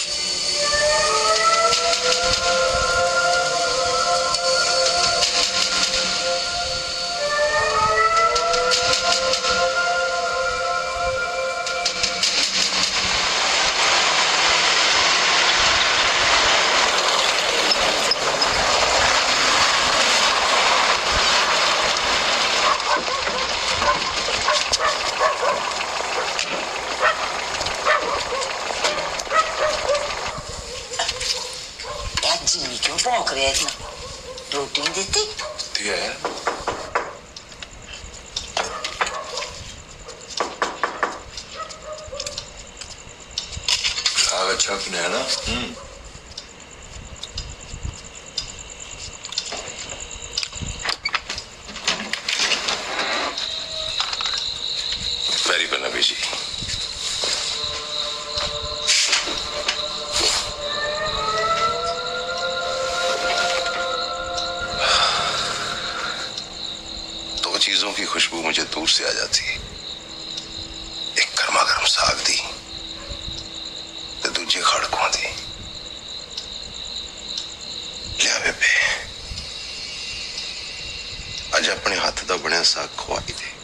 जिम्मी क्यों भौंक रहा है इतना? रोटी नहीं देती? दिया है। साग अच्छा बनाया ना? Very good Nabi ji. चीजों की खुशबू मुझे दूर से आ जाती है। एक गर्मा गर्म साग दी ते दूजे खड़कों दी। लिया बेबे, अज अपने हाथ दा बनिया साग खवाई दे।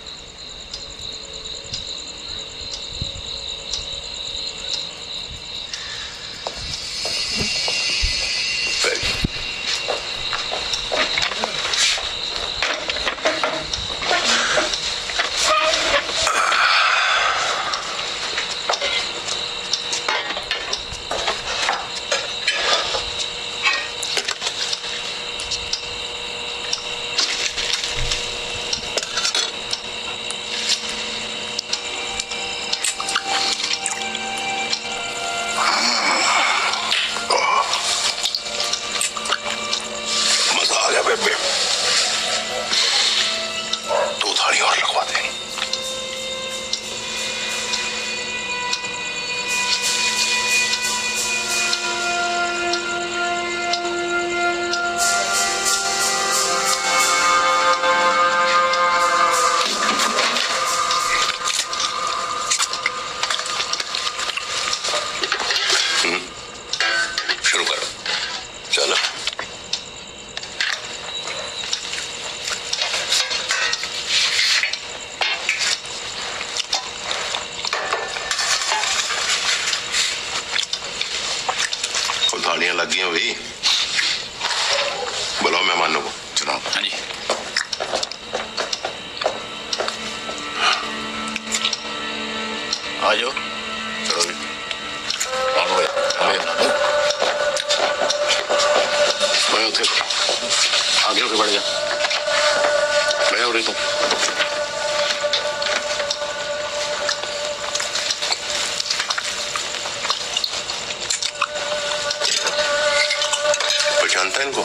दो थाली और लगवा दे। शुरू करो, चलो। थालियां लग गई भाई, बुलाओ मेहमानों को। चलो। हाँ जी। आ जाओ, चलो भी। आओ भाई, मैं उठे आगे होके बढ़ जा। मैं हो रही तो पहचानता है इनको?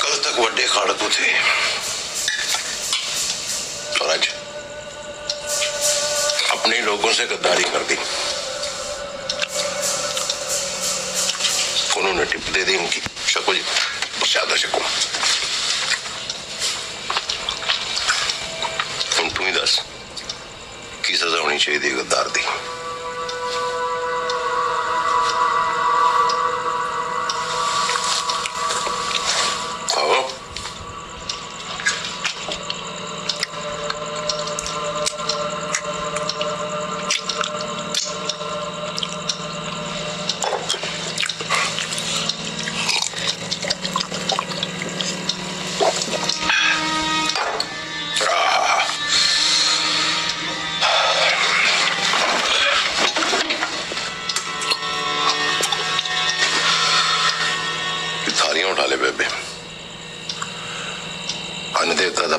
कल तक वड्डे खाड़कू थे और आज अपने लोगों से गद्दारी कर दी। उन्होंने टिप दे दी इनकी। शको जी, ज्यादा शको। तुम ही दस की सजा होनी चाहिए गद्दार दी?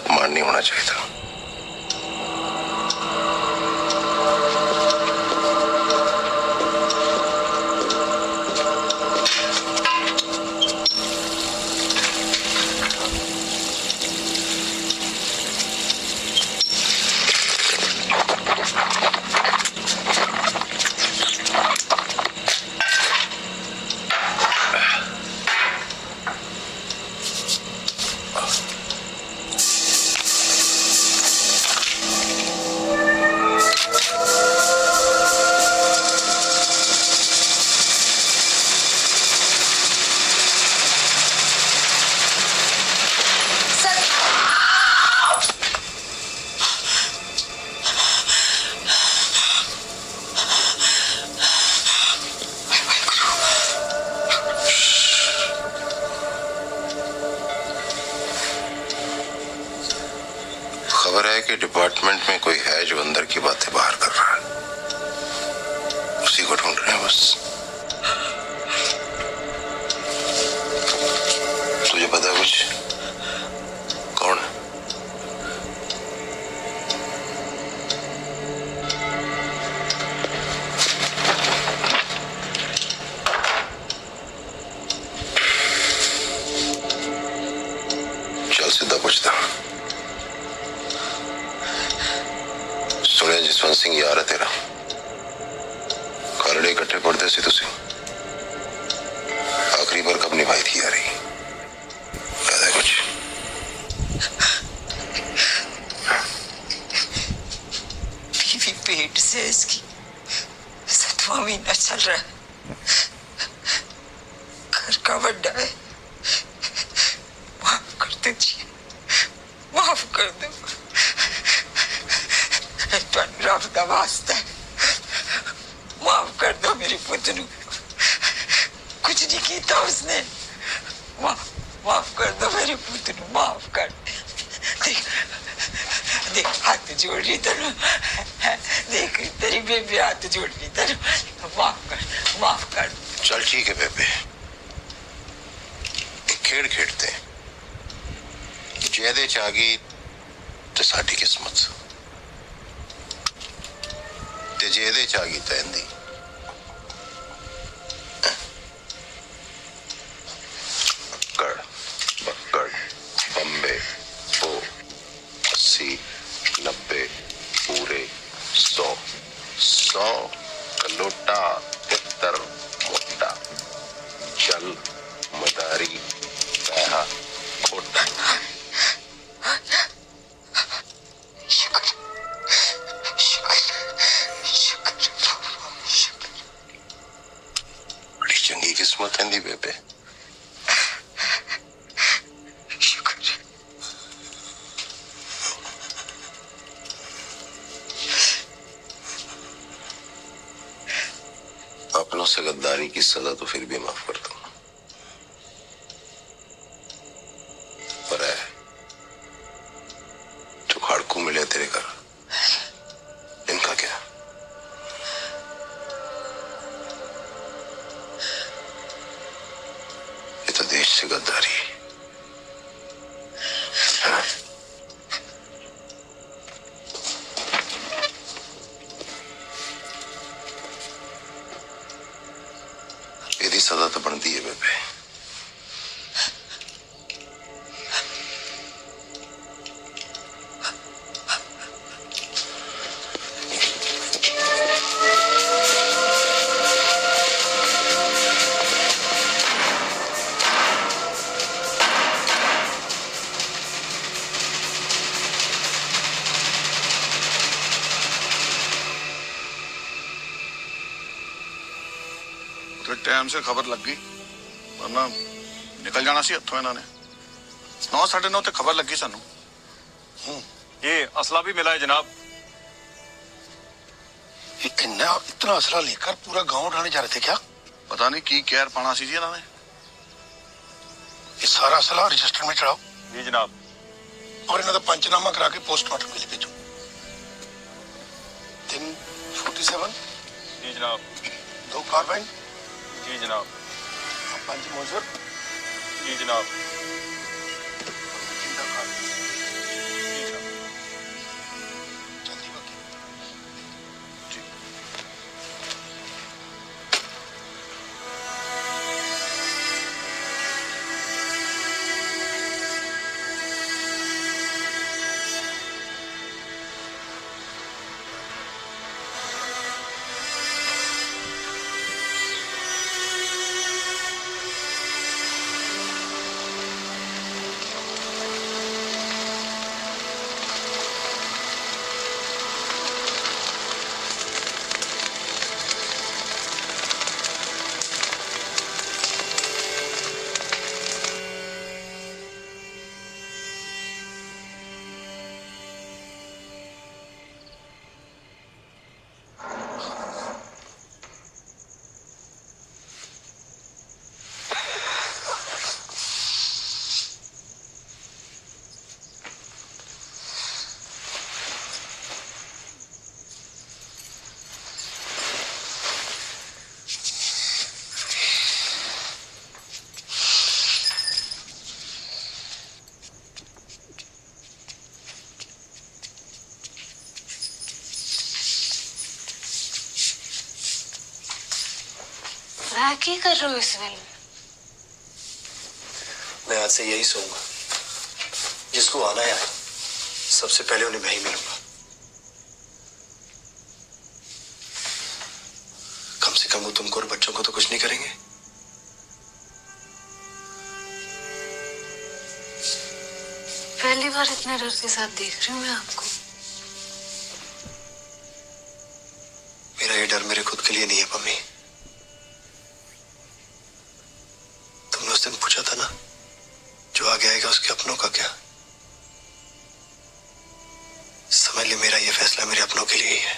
अपमान नहीं होना चाहिए था। खबर है कि डिपार्टमेंट में कोई है जो अंदर की बातें बाहर कर रहा है, उसी को ढूंढ रहे हैं बस। तुझे पता है कुछ? कौन है? चल सीधा पूछता। सुने जसवंत सिंह यार है तेरा, कालड़े इकट्ठे पढ़ते सी तुसी, आखिरी बार कब निभाई थी यारी? याद है कुछ? बीवी पेट से इसकी 7वां महीना चल रहा है, घर का बड्डा है, माफ कर दो जी, माफ कर दो, रब का वास्ता है, माफ कर दो मेरी पुतनू, कुछ नहीं किया उसने, माफ कर दो मेरी पुतनू, माफ कर। देख देख हाथ जोड़ रही तेरू, देख तेरी बेबी हाथ जोड़ रही तेरू, माफ कर। चल ठीक है बेबे, एक खेड़ खेड़ते जेदे च आ गई तो साडी किस्मत, ते जेदे च आ गई तो इंदी। अक्कड़ बक्कड़ बम्बे ओ 80 90 पूरे 100 कलोटा तितर मोटा, चल मदारी पैहा खोटा। बड़ी चंगी किस्मत है दी बेबे। अपनों से गद्दारी की सजा तो फिर भी माफ कर दूंगा, पर है जो खाड़कू मिले तेरे घर, इनका क्या? ये तो देश से गद्दारी है। ਇਹਦੀ ਸਜ਼ਾ ਤਾਂ ਬਣਦੀ ਹੈ ਬੇਬੇ। टाइम से खबर लग गई, वरना निकल जाना सी हथों इन्होंने। 9 साढ़े 9 तक खबर लगी सानू। ये असला भी मिला है जनाब। इतना असला लेकर पूरा गांव उठाने जा रहे थे क्या? पता नहीं की कहर पाना सी जी इन्होंने। ये सारा असला रजिस्टर में चढ़ाओ। जी जनाब। और इन्हों का पंचनामा करा के पोस्टमार्टम के लिए भेजो। 347। जी जनाब। 2 कार्बाइन। जी जनाब। 5 मोजर। जी जनाब। है की कर रहे हो इस वेले? मैं आज से यही सोऊंगा, जिसको आना है सबसे पहले उन्हें मैं ही मिलूंगा। कम से कम वो तुमको और बच्चों को तो कुछ नहीं करेंगे। पहली बार इतने डर के साथ देख रही हूँ मैं आपको। मेरा ये डर मेरे खुद के लिए नहीं है मम्मी। तुमने उस दिन पूछा था ना, जो आगे आएगा उसके अपनों का क्या? समझ ले, मेरा ये फैसला मेरे अपनों के लिए ही है।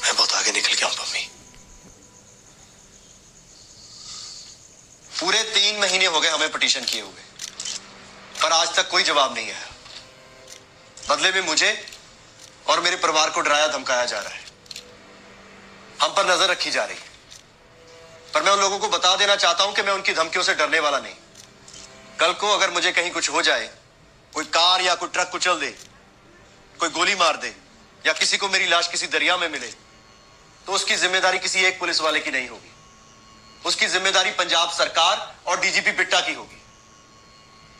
मैं बहुत आगे निकल गया हूं मम्मी। पूरे 3 महीने हो गए हमें पिटीशन किए हुए, पर आज तक कोई जवाब नहीं आया। बदले में मुझे और मेरे परिवार को डराया धमकाया जा रहा है, हम पर नजर रखी जा रही है। पर मैं उन लोगों को बता देना चाहता हूं कि मैं उनकी धमकियों से डरने वाला नहीं। कल को अगर मुझे कहीं कुछ हो जाए, कोई कार या कोई ट्रक कुचल दे, कोई गोली मार दे, या किसी को मेरी लाश किसी दरिया में मिले, तो उसकी जिम्मेदारी किसी एक पुलिस वाले की नहीं होगी। उसकी जिम्मेदारी पंजाब सरकार और डीजीपी बिट्टा की होगी,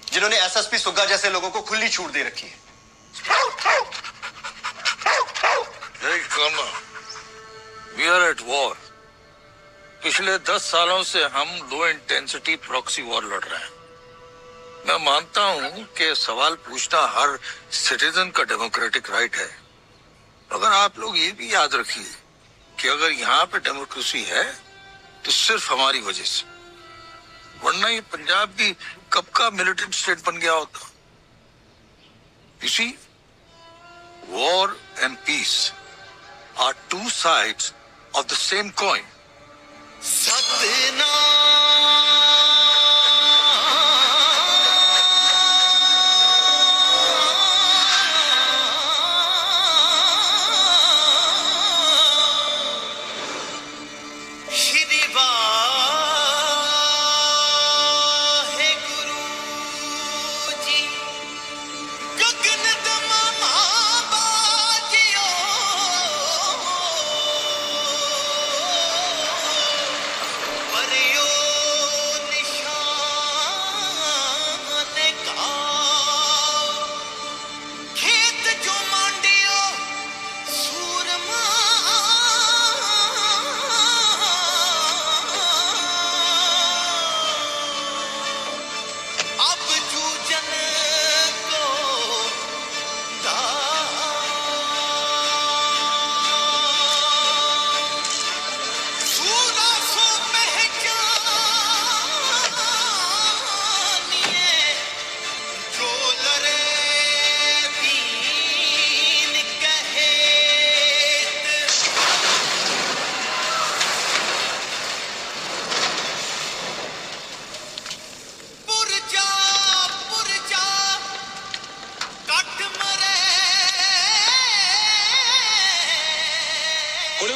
जिन्होंने एसएसपी सुग्गा जैसे लोगों को खुली छूट दे रखी है। We are at war. पिछले 10 सालों से हम लो इंटेंसिटी प्रॉक्सी वॉर लड़ रहे हैं। मैं मानता हूं कि सवाल पूछना हर सिटीजन का डेमोक्रेटिक राइट है, मगर आप लोग ये भी याद रखिए कि अगर यहाँ पे डेमोक्रेसी है तो सिर्फ हमारी वजह से, वरना ये पंजाब भी कब का मिलिटेंट स्टेट बन गया होता। You see, war and peace are two sides of the same coin.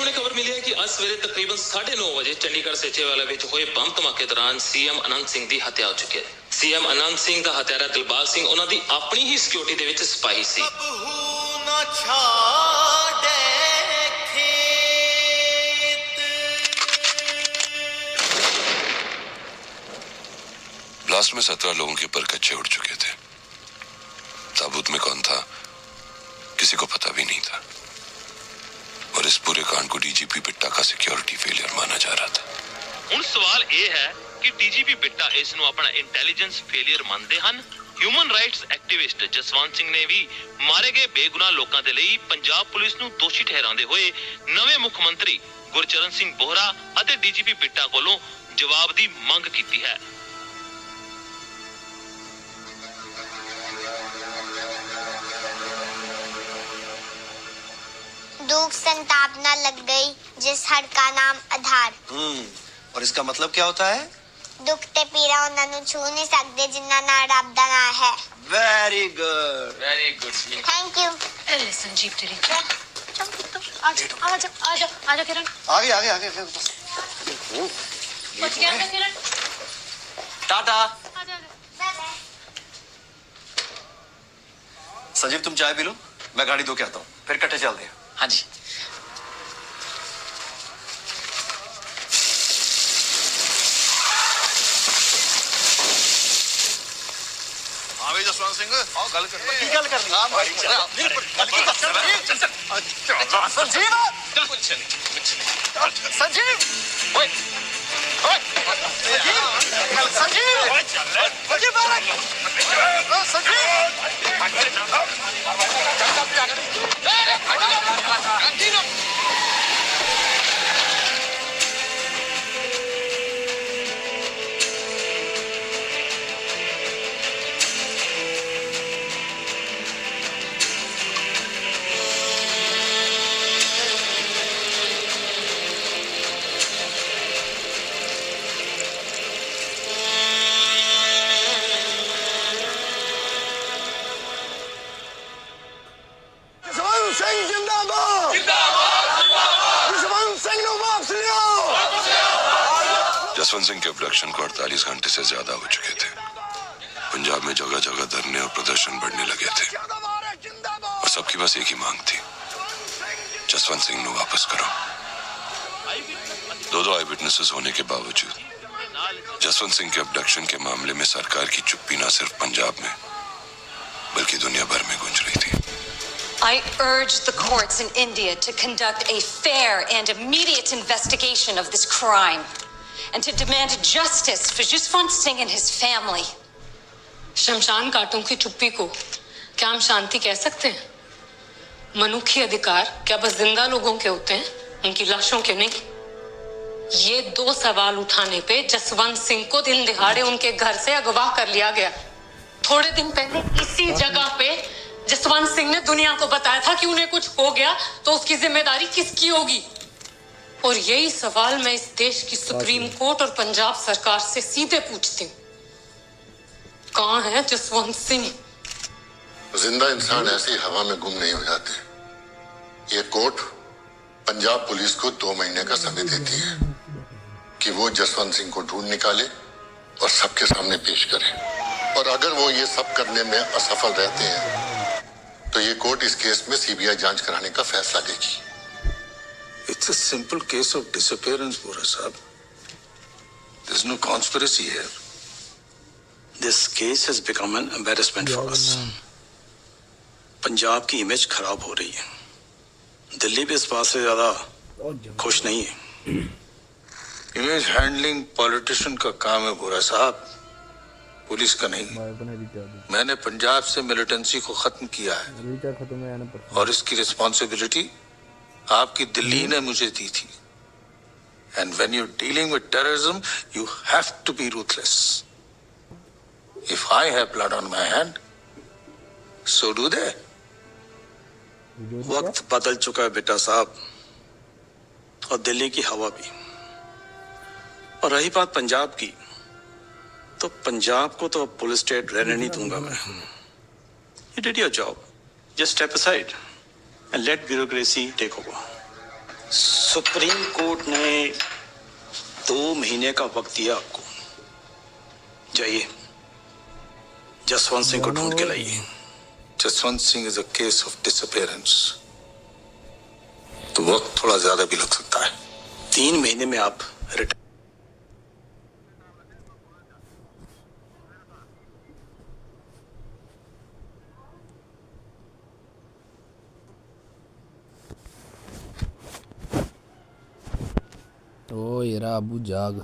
ਹੁਣੇ ਖਬਰ ਮਿਲੀ ਹੈ ਕਿ ਅੱਜ ਸਵੇਰੇ ਤਕਰੀਬਨ 9:30 ਵਜੇ ਚੰਡੀਗੜ੍ਹ ਸੇਚੇਵਾਲਾ ਵਿੱਚ ਹੋਏ ਬੰਬ ਧਮਾਕੇ ਦੌਰਾਨ ਸੀਐਮ ਅਨੰਤ ਸਿੰਘ ਦੀ ਹੱਤਿਆ ਹੋ ਚੁੱਕੀ ਹੈ। ਸੀਐਮ ਅਨੰਤ ਸਿੰਘ ਦਾ ਹੱਤਿਆਰਾ ਦਿਲਬਾਗ ਸਿੰਘ ਉਹਨਾਂ ਦੀ ਆਪਣੀ ਹੀ ਸਿਕਿਉਰਿਟੀ ਦੇ ਵਿੱਚ ਸਿਪਾਹੀ ਸੀ। ब्लास्ट में 17 लोगों के पर कच्चे उड़ चुके थे। ताबूत में कौन था किसी को पता भी नहीं था, और इस पूरे कांड को डीजीपी बिट्टा का सिक्योरिटी फेलियर माना जा रहा था। ਹੁਣ ਸਵਾਲ ਇਹ ਹੈ ਕਿ ਡੀਜੀਪੀ ਬਿੱਟਾ ਇਸ ਨੂੰ ਆਪਣਾ ਇੰਟੈਲੀਜੈਂਸ ਫੇਲਿਅਰ ਮੰਨਦੇ ਹਨ। Human rights activist Jaswant Singh ਨੇ ਵੀ ਮਾਰੇ ਗਏ ਬੇਗੁਨਾਹ ਲੋਕਾਂ ਦੇ ਲਈ ਪੰਜਾਬ ਪੁਲਿਸ ਨੂੰ ਦੋਸ਼ੀ ਠਹਿਰਾਉਂਦੇ ਹੋਏ ਨਵੇਂ ਮੁੱਖ ਮੰਤਰੀ ਗੁਰਚਰਨ ਸਿੰਘ ਬੋਹਰਾ ਅਤੇ ਡੀਜੀਪੀ ਬਿੱਟਾ ਕੋਲੋਂ ਜਵਾਬ ਦੀ ਮੰਗ ਕੀਤੀ ਹੈ। दुख संताप न लग गई जिस हर का नाम आधार। और इसका मतलब क्या होता है? दुख ते पीड़ा उन्हां नूं छू नहीं सकते जिन्ना ना रब दा नाम है। Very good, very good. Thank you. अरे संजीव तेरी चल पुत्र आ जा किरण। आगे पहुंच गया क्या किरण? टाटा। संजीव तुम चाय पी लो, मैं गाड़ी धो के आता हूँ, फिर इकट्ठे चलते हैं। हाँ जी। हाँ भाई जसवंत सिंह आओ गल कर की गल करनी हां भाई चल गल की कर संजीव कुछ नहीं संजीव ओए ओए संजीव संजीव जसवंत सिंह जिंदाबाद जसवंत सिंह ने वापस लिया। जसवंत सिंह के अब्डक्शन को 48 घंटे से ज्यादा हो चुके थे। पंजाब में जगह जगह धरने और प्रदर्शन बढ़ने लगे थे और सबकी बस एक ही मांग थी, जसवंत सिंह को वापस करो। दो आई विटनेसेस होने के बावजूद जसवंत सिंह के अब्डक्शन के मामले में सरकार की चुप्पी न सिर्फ पंजाब में बल्कि दुनिया भर में गूंज रही थी। I urge the courts in India to conduct a fair and immediate investigation of this crime and to demand justice for Jaswant Singh and his family. शमशान घाटों की चुप्पी को क्या हम शांति कह सकते हैं? मनुष्य अधिकार क्या बस जिंदा लोगों के होते हैं, उनकी लाशों के नहीं? ये 2 सवाल उठाने पे जसवंत सिंह को दिन दिहाड़े उनके घर से अगवा कर लिया गया। थोड़े दिन पहले इसी जगह पे जसवंत सिंह ने दुनिया को बताया था कि उन्हें कुछ हो गया तो उसकी जिम्मेदारी किसकी होगी। और यही सवाल मैं इस देश की सुप्रीम कोर्ट और पंजाब सरकार से सीधे पूछती हूँ, कहाँ है जसवंत सिंह? जिंदा इंसान ऐसी हवा में गुम नहीं हो जाते। ये कोर्ट पंजाब पुलिस को 2 महीने का समय देती है कि वो जसवंत सिंह को ढूंढ निकाले और सबके सामने पेश करे। और अगर वो ये सब करने में असफल रहते हैं तो ये कोर्ट इस केस में सीबीआई जांच कराने का फैसला लेगी। It's a simple case of disappearance, Bora Sahab. There's no conspiracy here. This case has become an embarrassment for us. Punjab की इमेज खराब हो रही है। दिल्ली भी इस बात से ज्यादा खुश नहीं है। इमेज हैंडलिंग पॉलिटिशियन का काम है बोरा साहब, पुलिस का नहीं। मैंने पंजाब से मिलिटेंसी को खत्म किया है और इसकी रिस्पॉन्सिबिलिटी आपकी दिल्ली ने मुझे दी थी। And when you dealing with terrorism you have to be ruthless. If I have blood on my hand so do they. वक्त बदल चुका है बेटा साहब, और दिल्ली की हवा भी। और रही बात पंजाब की, तो पंजाब को तो अब पुलिस स्टेट रहने नहीं दूंगा मैं। You did your job. Just step aside and let bureaucracy take over. Supreme court ने 2 महीने का वक्त दिया आपको। जाइए, जसवंत सिंह को ढूंढ के लाइए। Jaswant Singh is a case of disappearance, तो वक्त थोड़ा ज्यादा भी लग सकता है। 3 महीने में आप रिटर्न। ओ येरा अबू जाग।